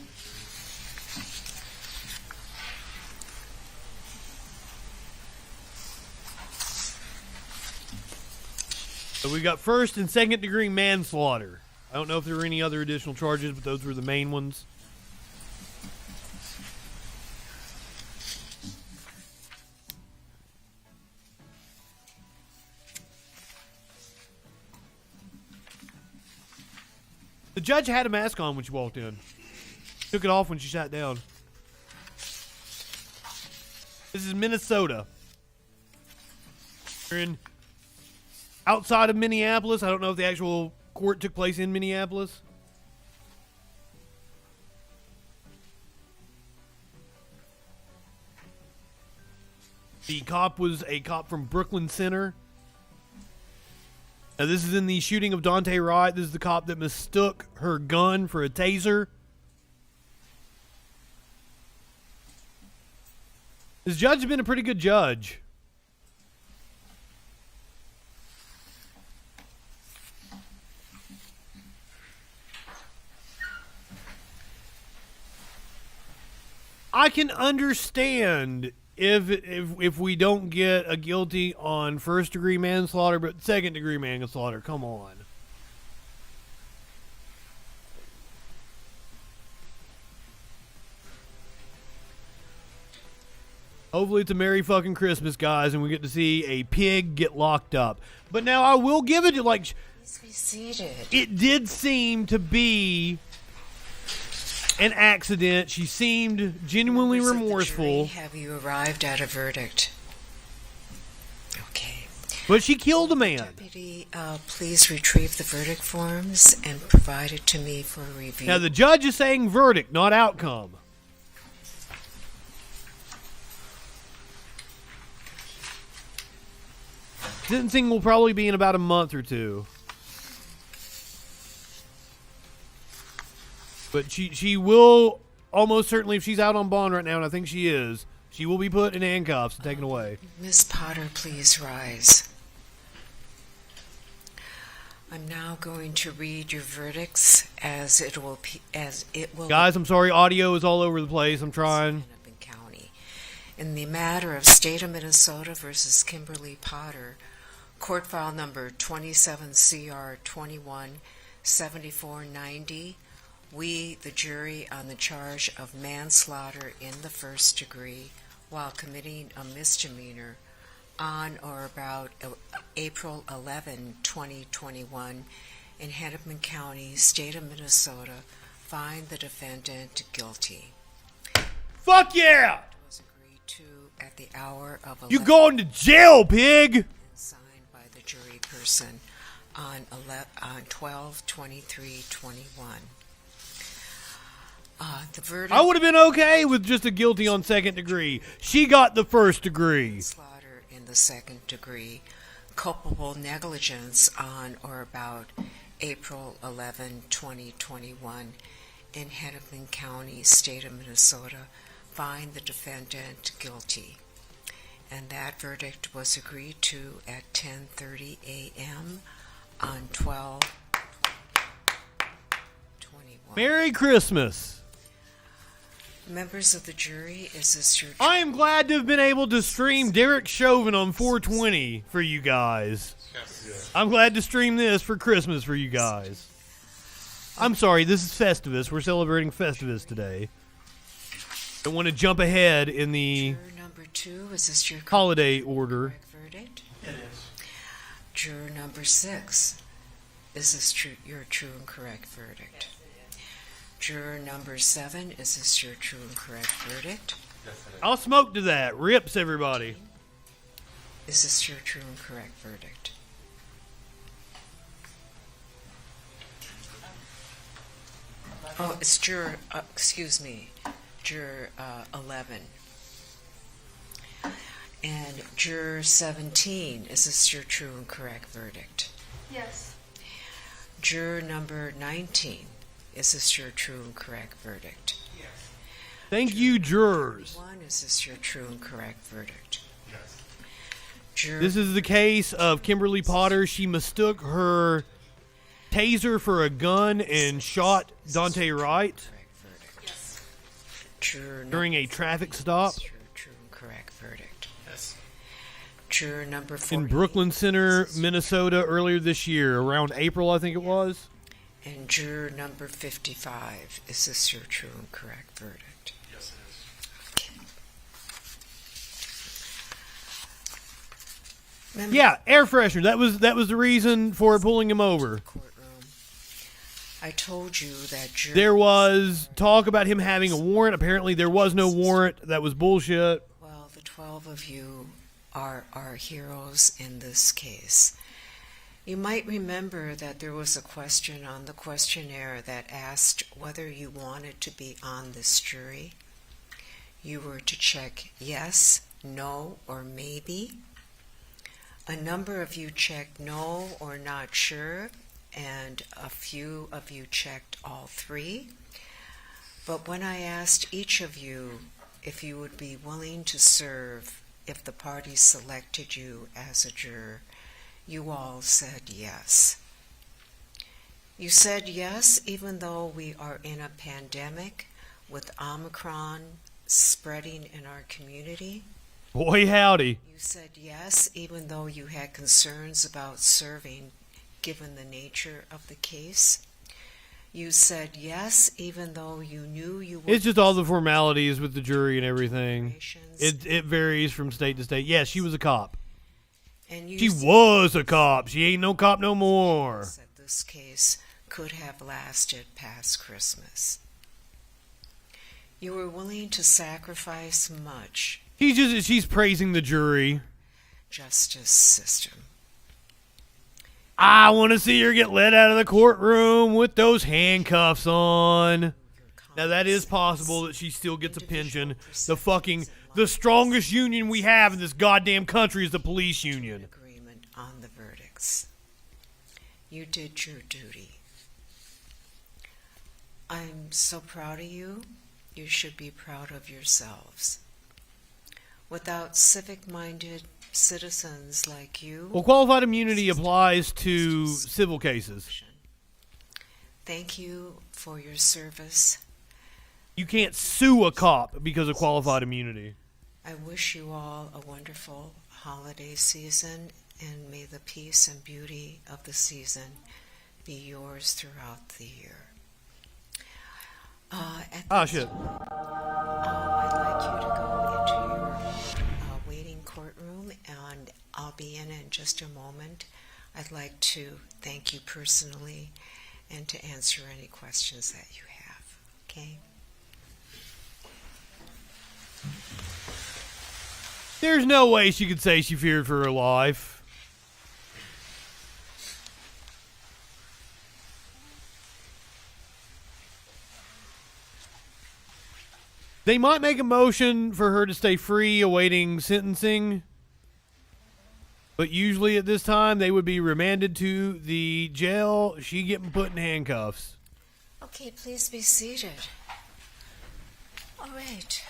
So we got first and second degree manslaughter. I don't know if there were any other additional charges, but those were the main ones. The judge had a mask on when she walked in. Took it off when she sat down. This is Minnesota. We're in outside of Minneapolis. I don't know if the actual court took place in Minneapolis. The cop was a cop from Brooklyn Center. Now, this is in the shooting of Dante Wright. This is the cop that mistook her gun for a taser. This judge has been a pretty good judge. I can understand if we don't get a guilty on first degree manslaughter, but second degree manslaughter, come on. Hopefully it's a Merry fucking Christmas, guys, and we get to see a pig get locked up. But now I will give it to, like, Please be seated. it did seem to be an accident. She seemed genuinely Members of the remorseful. jury, have you arrived at a verdict? Okay. But she killed a man. Deputy, please retrieve the verdict forms and provide it to me for review. Now the judge is saying verdict, not outcome. Sentencing will probably be in about a month or two. But she will almost certainly, if she's out on bond right now, and I think she is, she will be put in handcuffs and taken away. Miss Potter, please rise. I'm now going to read your verdicts as it will. Guys, I'm sorry, audio is all over the place. I'm trying. In the matter of State of Minnesota versus Kimberly Potter, court file number 27 CR 217490. We, the jury, on the charge of manslaughter in the first degree while committing a misdemeanor on or about April 11, 2021, in Hennepin County, State of Minnesota, find the defendant guilty. Fuck yeah! Was agreed to at the hour of 11. You going to jail, pig! Signed by the jury person on 12/23/21. The verdict. I would have been okay with just a guilty on second degree. She got the first degree. Manslaughter in the second degree, culpable negligence on or about April 11, 2021, in Hennepin County, State of Minnesota, find the defendant guilty. And that verdict was agreed to at 10:30 a.m. on 12/21. Merry Christmas. Members of the jury, is this your... I am glad to have been able to stream Derek Chauvin on 420 for you guys. I'm glad to stream this for Christmas for you guys. I'm sorry, this is Festivus. We're celebrating Festivus today. Don't want to jump ahead in the Juror number 2, is this your holiday order. verdict? It is. Juror number 6, is this your true and correct verdict? Juror number 7, is this your true and correct verdict? I'll smoke to that. Rips, everybody. Is this your true and correct verdict? Oh, it's juror, juror 11. And juror 17, is this your true and correct verdict? Yes. Juror number 19, is this your true and correct verdict? Yes. Thank you, jurors. 1, is this your true and correct verdict? Yes. Juror This is the case of Kimberly Potter. She mistook her taser for a gun and shot Dante Wright during a traffic stop True and correct verdict. Yes. Juror number 4. in Brooklyn Center, Minnesota, earlier this year, around April, I think it was. And juror number 55. Is this your true and correct verdict? Yes, it is. Yeah, air freshener. That was the reason for pulling him over. I told you that juror... There was talk about him having a warrant. Apparently, there was no warrant. That was bullshit. Well, the 12 of you are our heroes in this case. You might remember that there was a question on the questionnaire that asked whether you wanted to be on this jury. You were to check yes, no, or maybe. A number of you checked no or not sure, and a few of you checked all 3. But when I asked each of you if you would be willing to serve if the party selected you as a juror, you all said yes. You said yes even though we are in a pandemic with Omicron spreading in our community. Boy, howdy. You said yes even though you had concerns about serving given the nature of the case. You said yes even though you knew you were... It's just all the formalities with the jury and everything. It varies from state to state. Yes, she was a cop. And you She was a cop. She ain't no cop no more. That this case could have lasted past Christmas. You were willing to sacrifice much. She's praising the jury. Justice system. I want to see her get let out of the courtroom with those handcuffs on. Now that is possible that she still gets a pension. The strongest union we have in this goddamn country is the police union. Agreement on the verdicts. You did your duty. I'm so proud of you. You should be proud of yourselves. Without civic-minded citizens like you... Well, qualified immunity applies to civil cases. Thank you for your service. You can't sue a cop because of qualified immunity. I wish you all a wonderful holiday season, and may the peace and beauty of the season be yours throughout the year. Shit. I'd like you to go into your waiting courtroom, and I'll be in just a moment. I'd like to thank you personally and to answer any questions that you have. Okay? There's no way she could say she feared for her life. They might make a motion for her to stay free awaiting sentencing, but usually at this time they would be remanded to the jail. She getting put in handcuffs. Okay, please be seated. All right.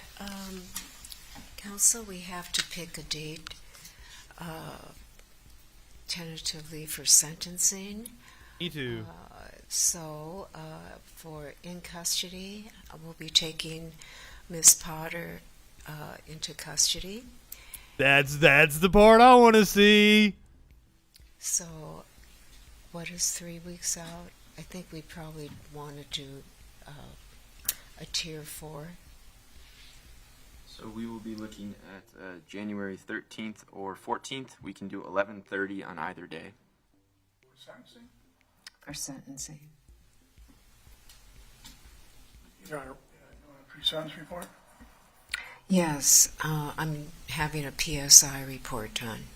Counsel, we have to pick a date tentatively for sentencing. Me too. So, for in custody, we'll be taking Miss Potter into custody. That's the part I want to see. So, what is 3 weeks out? I think we probably want to do a tier 4. So we will be looking at January 13th or 14th. We can do 11:30 on either day. Sentencing? For sentencing. Your Honor, a pre-sentence report? Yes, I'm having a PSI report done.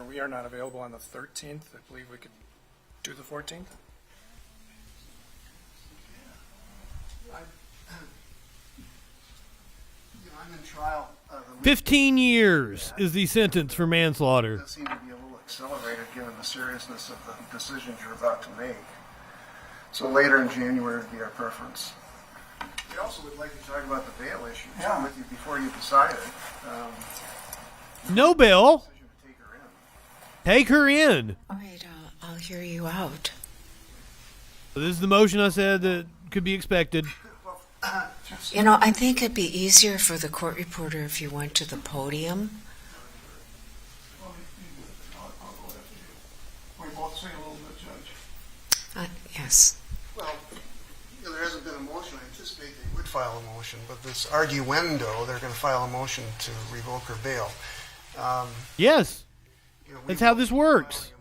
We are not available on the 13th. I believe we could do the 14th. I'm in trial. 15 years is the sentence for manslaughter. It does seem to be a little accelerated given the seriousness of the decisions you're about to make. So later in January would be our preference. We also would like to talk about the bail issue too with you before you decide it. No bail. Take her in. All right, I'll hear you out. So this is the motion I said that could be expected. You know, I think it'd be easier for the court reporter if you went to the podium. We both say a little bit, Judge. Yes. Well, there hasn't been a motion. I anticipate they would file a motion, but this arguendo, they're going to file a motion to revoke her bail. Yes. That's how this works.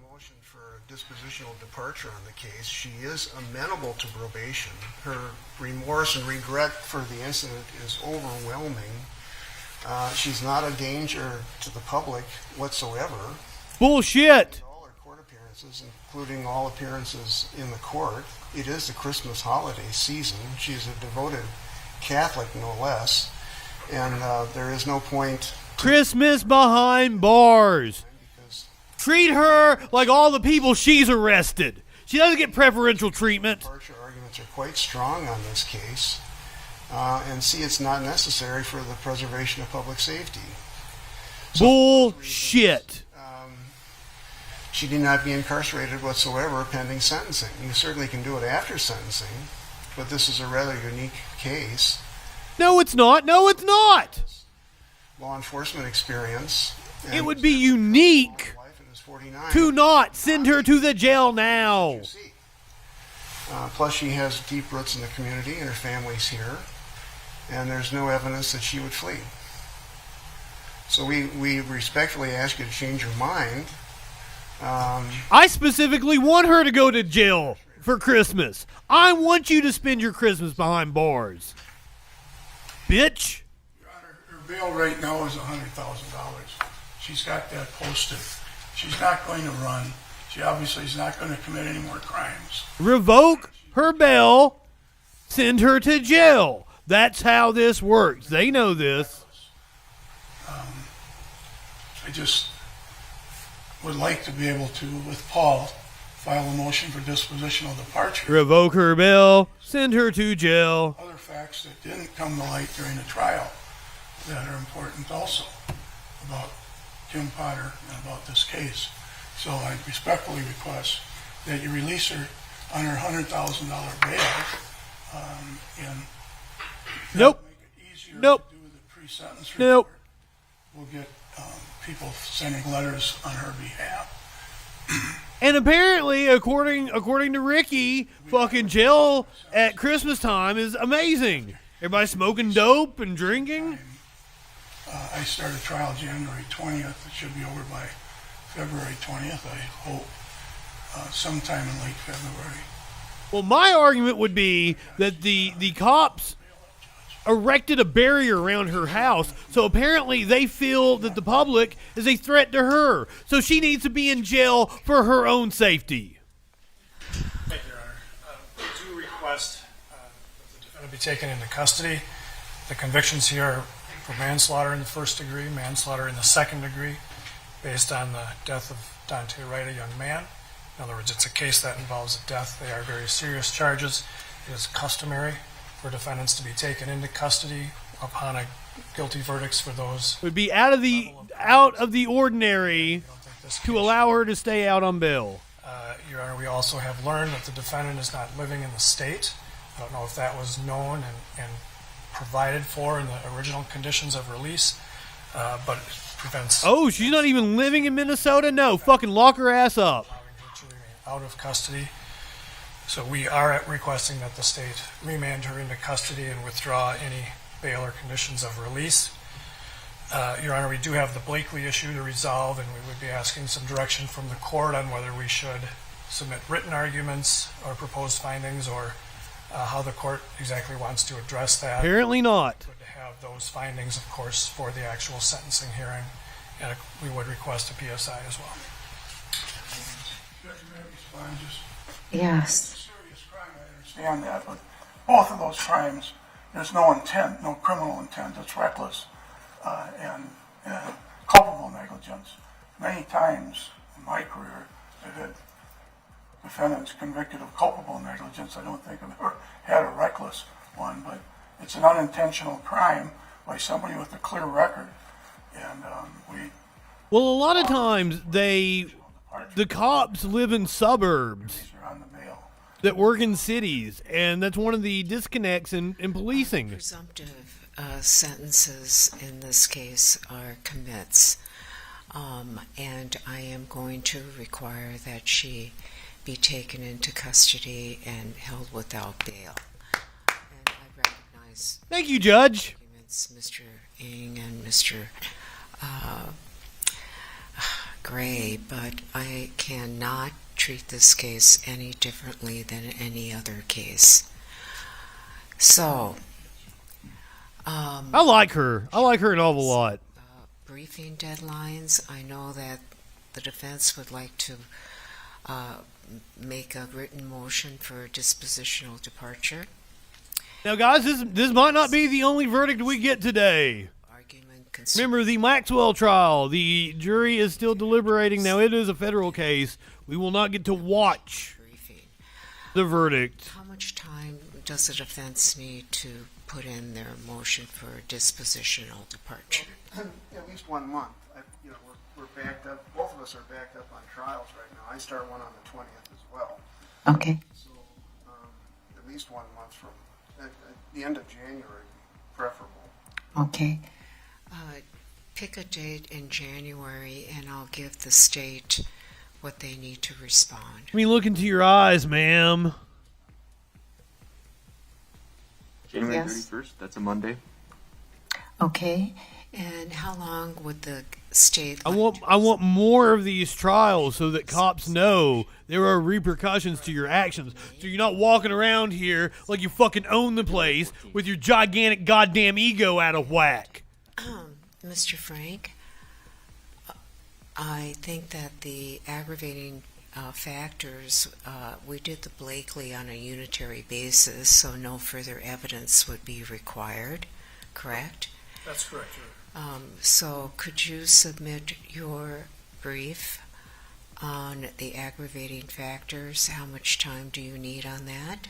Dispositional departure on the case. She is amenable to probation. Her remorse and regret for the incident is overwhelming. She's not a danger to the public whatsoever. Bullshit. All her court appearances, including all appearances in the court. It is the Christmas holiday season. She's a devoted Catholic, no less. And there is no point. Christmas behind bars. Treat her like all the people she's arrested. She doesn't get preferential treatment. Departure arguments are quite strong on this case. And C, it's not necessary for the preservation of public safety. Bullshit. She need not be incarcerated whatsoever pending sentencing. You certainly can do it after sentencing, but this is a rather unique case. No, it's not. No, it's not. Law enforcement experience. It would be unique to not send her to the jail now. Plus, she has deep roots in the community, and her family's here, and there's no evidence that she would flee. So we respectfully ask you to change your mind. I specifically want her to go to jail for Christmas. I want you to spend your Christmas behind bars. Bitch. Your Honor, her bail right now is $100,000. She's got that posted. She's not going to run. She obviously is not going to commit any more crimes. Revoke her bail. Send her to jail. That's how this works. They know this. I just would like to be able to, with Paul, file a motion for dispositional departure. Revoke her bail. Send her to jail. Other facts that didn't come to light during the trial that are important also about Kim Potter and about this case. So I respectfully request that you release her on her $100,000 bail. And nope. Make it easier nope. to do the pre-sentence report. Nope. We'll get people sending letters on her behalf. And apparently, according to Ricky, fucking jail at Christmas time is amazing. Everybody smoking dope and drinking. I started trial January 20th. It should be over by February 20th, I hope. Sometime in late February. Well, my argument would be that the cops erected a barrier around her house, so apparently they feel that the public is a threat to her. So she needs to be in jail for her own safety. Thank you, Your Honor. We do request that the defendant be taken into custody. The convictions here are for manslaughter in the first degree, manslaughter in the second degree, based on the death of Dante Wright, a young man. In other words, it's a case that involves a death. They are very serious charges. It is customary for defendants to be taken into custody upon a guilty verdicts for those. It would be out of the ordinary to allow her to stay out on bail. Your Honor, we also have learned that the defendant is not living in the state. I don't know if that was known and provided for in the original conditions of release, but it prevents. Oh, she's not even living in Minnesota? No, fucking lock her ass up. Out of custody. So we are requesting that the state remand her into custody and withdraw any bail or conditions of release. Your Honor, we do have the Blakely issue to resolve, and we would be asking some direction from the court on whether we should submit written arguments or proposed findings, or how the court exactly wants to address that. Apparently not. Good to have those findings, of course, for the actual sentencing hearing, and we would request a PSI as well. Yes. Serious crime, I understand that, but both of those crimes, there's no intent, no criminal intent. It's reckless and culpable negligence. Many times in my career, I've had defendants convicted of culpable negligence. I don't think I've ever had a reckless one, but it's an unintentional crime by somebody with a clear record, and we. Well, a lot of times they the cops live in suburbs that work in cities, and that's one of the disconnects in policing. Presumptive sentences in this case are commits, and I am going to require that she be taken into custody and held without bail. And I recognize. Thank you, Judge. Mr. Ng and Mr. Gray, but I cannot treat this case any differently than any other case. So, I like her. I like her an awful lot. Briefing deadlines. I know that the defense would like to make a written motion for dispositional departure. Now, guys, this might not be the only verdict we get today. Remember the Maxwell trial. The jury is still deliberating. Now, it is a federal case. We will not get to watch the verdict. How much time does the defense need to put in their motion for dispositional departure? At least 1 month. We're backed up. Both of us are backed up on trials right now. I start one on the 20th as well. Okay. So at least 1 month from at the end of January, preferable. Okay. Pick a date in January, and I'll give the state what they need to respond. Let me look into your eyes, ma'am. January Yes. 31st, that's a Monday. Okay. And how long would the state? I want more of these trials so that cops know there are repercussions to your actions. So you're not walking around here like you fucking own the place with your gigantic goddamn ego out of whack. Mr. Frank, I think that the aggravating factors, we did the Blakely on a unitary basis, so no further evidence would be required, correct? That's correct, Your Honor. So could you submit your brief on the aggravating factors? How much time do you need on that?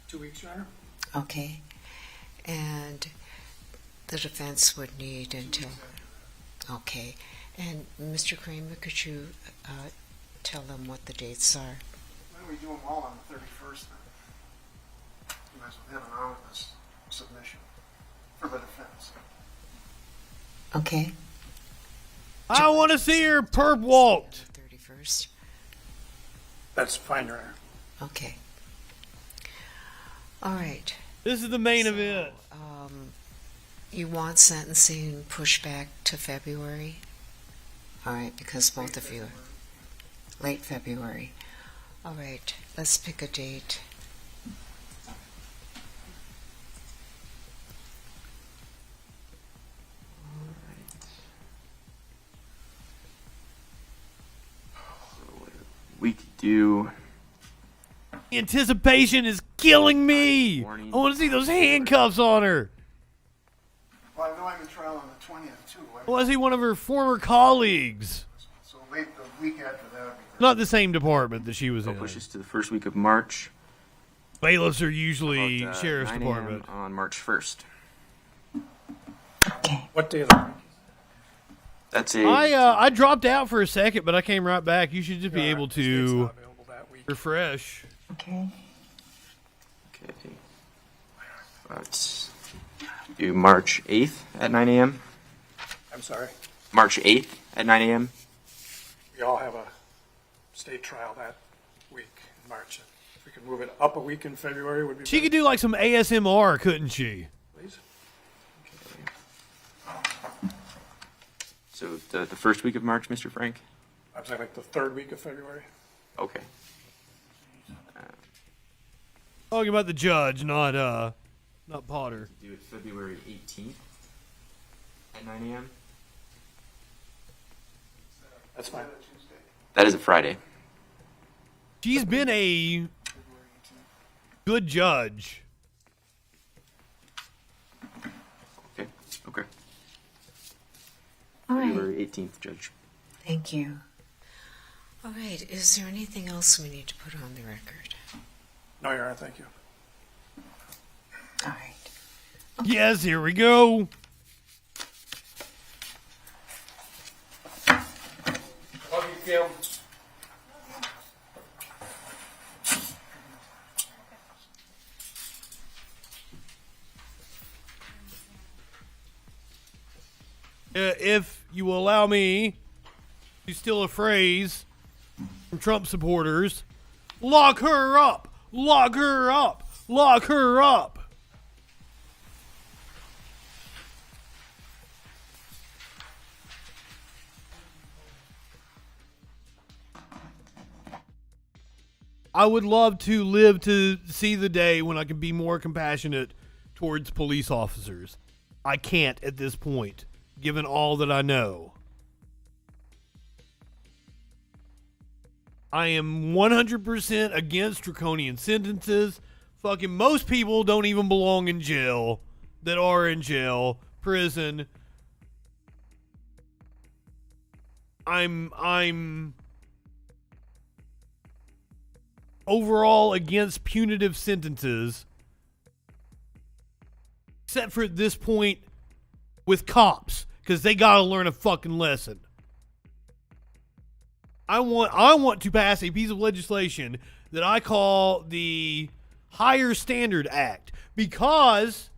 2 weeks, Your Honor. Okay. And the defense would need until... Okay. And Mr. Kramer, could you tell them what the dates are? Why don't we do them all on the 31st then? You might as well have an omnibus submission for the defense. Okay. I want to see her perp walked. 31st. That's fine, Your Honor. Okay. All right. This is the main event. You want sentencing pushed back to February? All right, because both of you are late February. All right, let's pick a date. We could do. Anticipation is killing me. I want to see those handcuffs on her. Well, I know I'm in trial on the 20th too. I want to see one of her former colleagues. So late the week after that would be Not the same department that she was in. Push us to the first week of March. Bailiffs are usually About, sheriff's 9 department. a.m. on March 1st. What day of the week? That's a. I dropped out for a second, but I came right back. You should just be able to refresh. Okay. Okay. Let's do March 8th at 9 a.m. I'm sorry. March 8th at 9 a.m. We all have a state trial that week in March. If we could move it up a week in February, would be She better. could do like some ASMR, couldn't she? Please. So the first week of March, Mr. Frank? I'm saying like the third week of February. Okay. Talking about the judge, not Potter. Do it February 18th at 9 a.m. That's fine. That is a Friday. She's been a good judge. Okay. Okay. All right. February 18th, Judge. Thank you. All right, is there anything else we need to put on the record? No, Your Honor, thank you. All right. Yes, here we go. If you will allow me to steal a phrase from Trump supporters, lock her up, lock her up, lock her up. I would love to live to see the day when I can be more compassionate towards police officers. I can't at this point, given all that I know. I am 100% against draconian sentences. Fucking most people don't even belong in jail that are in jail, prison. I'm overall against punitive sentences, except for at this point with cops, because they gotta learn a fucking lesson. I want to pass a piece of legislation that I call the Higher Standard Act, because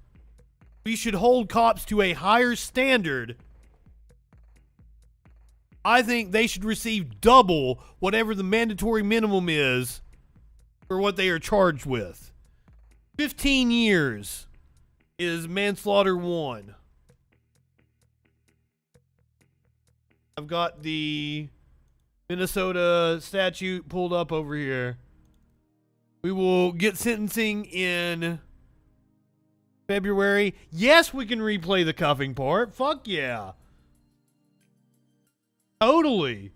we should hold cops to a higher standard. I think they should receive double whatever the mandatory minimum is for what they are charged with. 15 years is manslaughter 1. I've got the Minnesota statute pulled up over here. We will get sentencing in February. Yes, we can replay the cuffing part. Fuck yeah. Totally.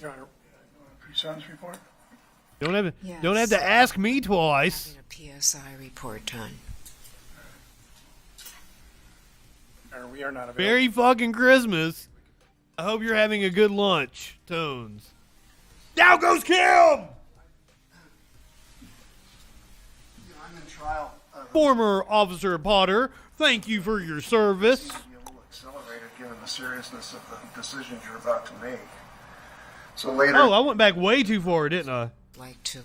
Your Honor, pre-sentence report? Don't have Yes. to ask me twice. Having a PSI report done. Or we are not available. Merry fucking Christmas. I hope you're having a good lunch, Tones. Now goes Kim! I'm in trial. Former Officer Potter, thank you for your service. Be a little accelerated given the seriousness of the decisions you're about to make. So later. Oh, I went back way too far, didn't I? Like to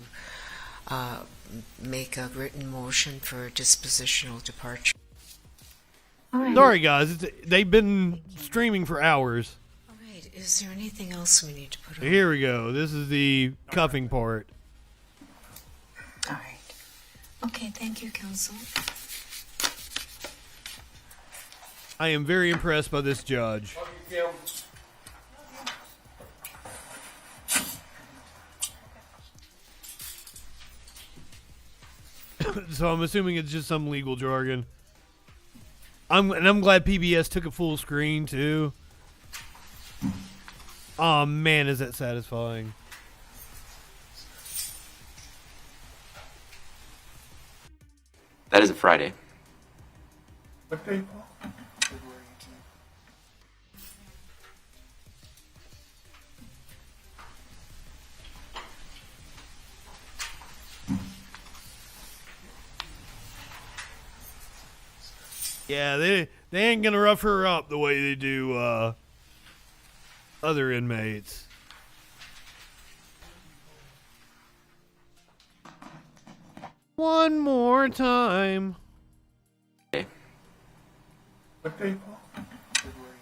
make a written motion for dispositional departure. Sorry, guys. They've been streaming for hours. All right. Is there anything else we need to put on? Here we go. This is the cuffing part. All right. Okay. Thank you, counsel. I am very impressed by this judge. So I'm assuming it's just some legal jargon. I'm glad PBS took a full screen too. Oh man, is that satisfying. That is a Friday. What day, Paul? February 18th. Yeah, they ain't gonna rough her up the way they do other inmates. One more time. What day, Paul? February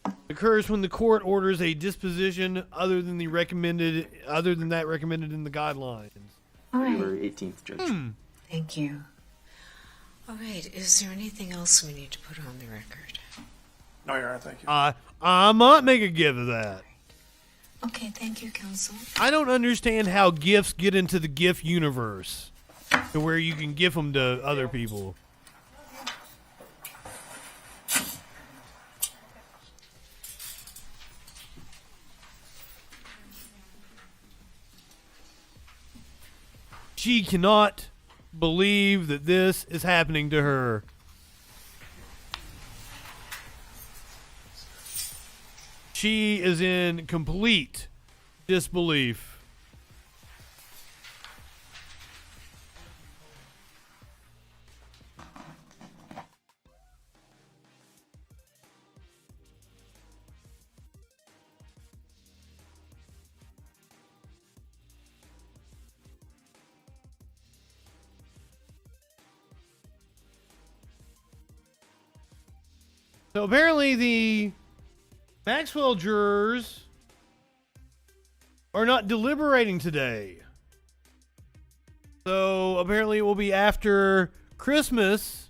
18th. Occurs when the court orders a disposition other than that recommended in the guidelines. All right. February 18th, Judge. Thank you. All right. Is there anything else we need to put on the record? No, Your Honor, thank you. I might make a gift of that. Okay. Thank you, counsel. I don't understand how gifts get into the gift universe to where you can give them to other people. She cannot believe that this is happening to her. She is in complete disbelief. So apparently the Maxwell jurors are not deliberating today. So apparently it will be after Christmas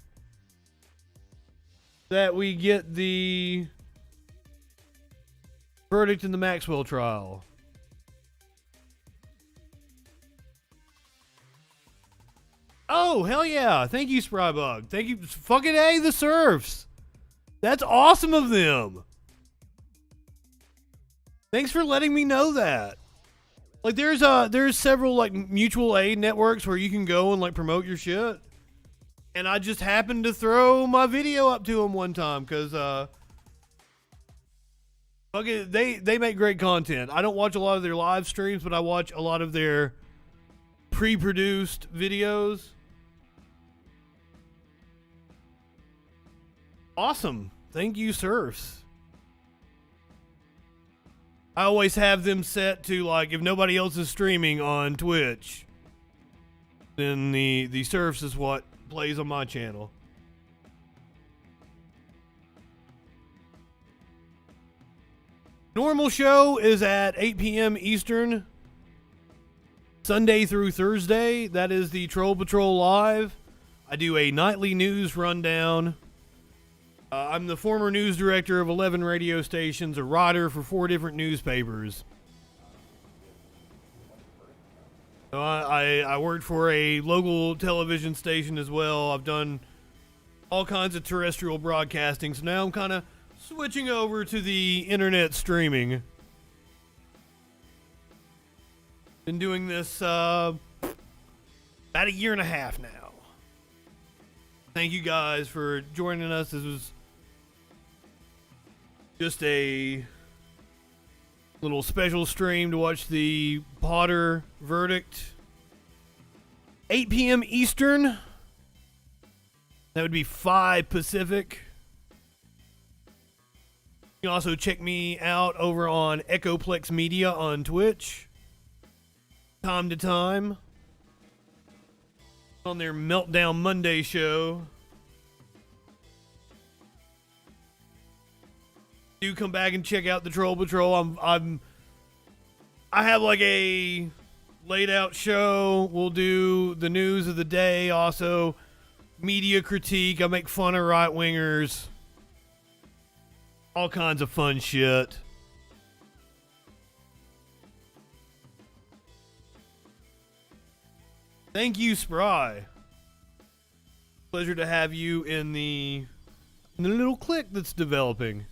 that we get the verdict in the Maxwell trial. Oh, hell yeah. Thank you, Sprybug. Thank you. Fucking A, the Surfs. That's awesome of them. Thanks for letting me know that. Like, there's several, like, mutual aid networks where you can go and, like, promote your shit. And I just happened to throw my video up to them one time because, they make great content. I don't watch a lot of their live streams, but I watch a lot of their pre-produced videos. Awesome. Thank you, Surfs. I always have them set to, like, if nobody else is streaming on Twitch, then the Surfs is what plays on my channel. Normal show is at 8 p.m. Eastern, Sunday through Thursday. That is the Troll Patrol Live. I do a nightly news rundown. I'm the former news director of 11 radio stations, a writer for 4 different newspapers. So I worked for a local television station as well. I've done all kinds of terrestrial broadcasting, so now I'm kind of switching over to the internet streaming. Been doing this about a year and a half now. Thank you guys for joining us. This was just a little special stream to watch the Potter verdict. 8 p.m. Eastern. That would be 5 Pacific. You can also check me out over on Echoplex Media on Twitch. Time to time. On their Meltdown Monday show. Do come back and check out the Troll Patrol. I have like a laid out show. We'll do the news of the day, also media critique. I make fun of right wingers. All kinds of fun shit. Thank you, Spry. Pleasure to have you in the little clique that's developing.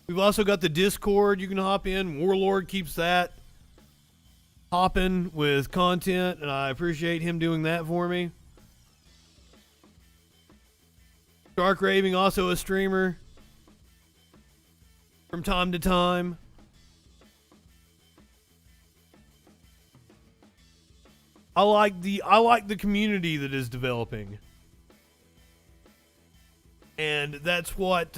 We've also got the Discord you can hop in. Warlord keeps that hopping with content, and I appreciate him doing that for me. Dark Raving, also a streamer from time to time. I like the community that is developing. And that's what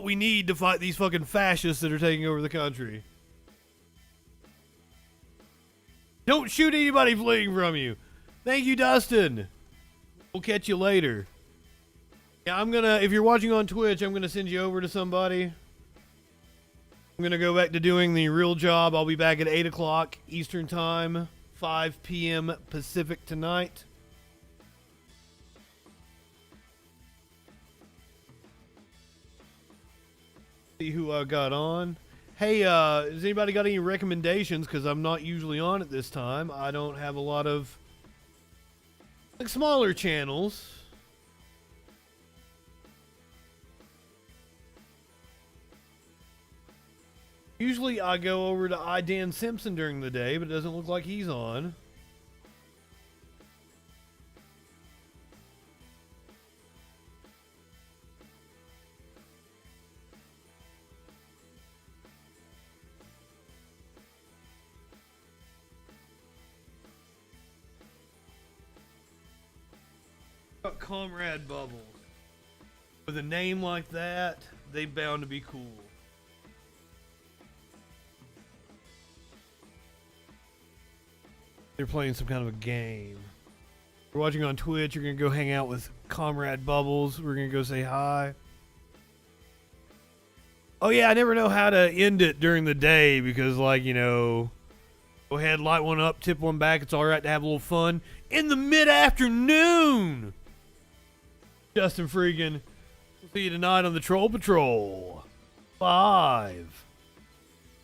we need to fight these fucking fascists that are taking over the country. Don't shoot anybody fleeing from you. Thank you, Dustin. We'll catch you later. Yeah, if you're watching on Twitch, I'm gonna send you over to somebody. I'm gonna go back to doing the real job. I'll be back at 8 o'clock Eastern Time, 5 p.m. Pacific tonight. See who I got on. Hey, has anybody got any recommendations? Because I'm not usually on at this time. I don't have a lot of like smaller channels. Usually I go over to Dan Simpson during the day, but it doesn't look like he's on. Comrade Bubble. With a name like that, they bound to be cool. They're playing some kind of a game. If you're watching on Twitch, you're going to go hang out with Comrade Bubbles. We're going to go say hi. Oh, yeah, I never know how to end it during the day because, like, you know, go ahead, light one up, tip one back. It's all right to have a little fun in the mid-afternoon. Justin Freakin. We'll see you tonight on the Troll Patrol. 5.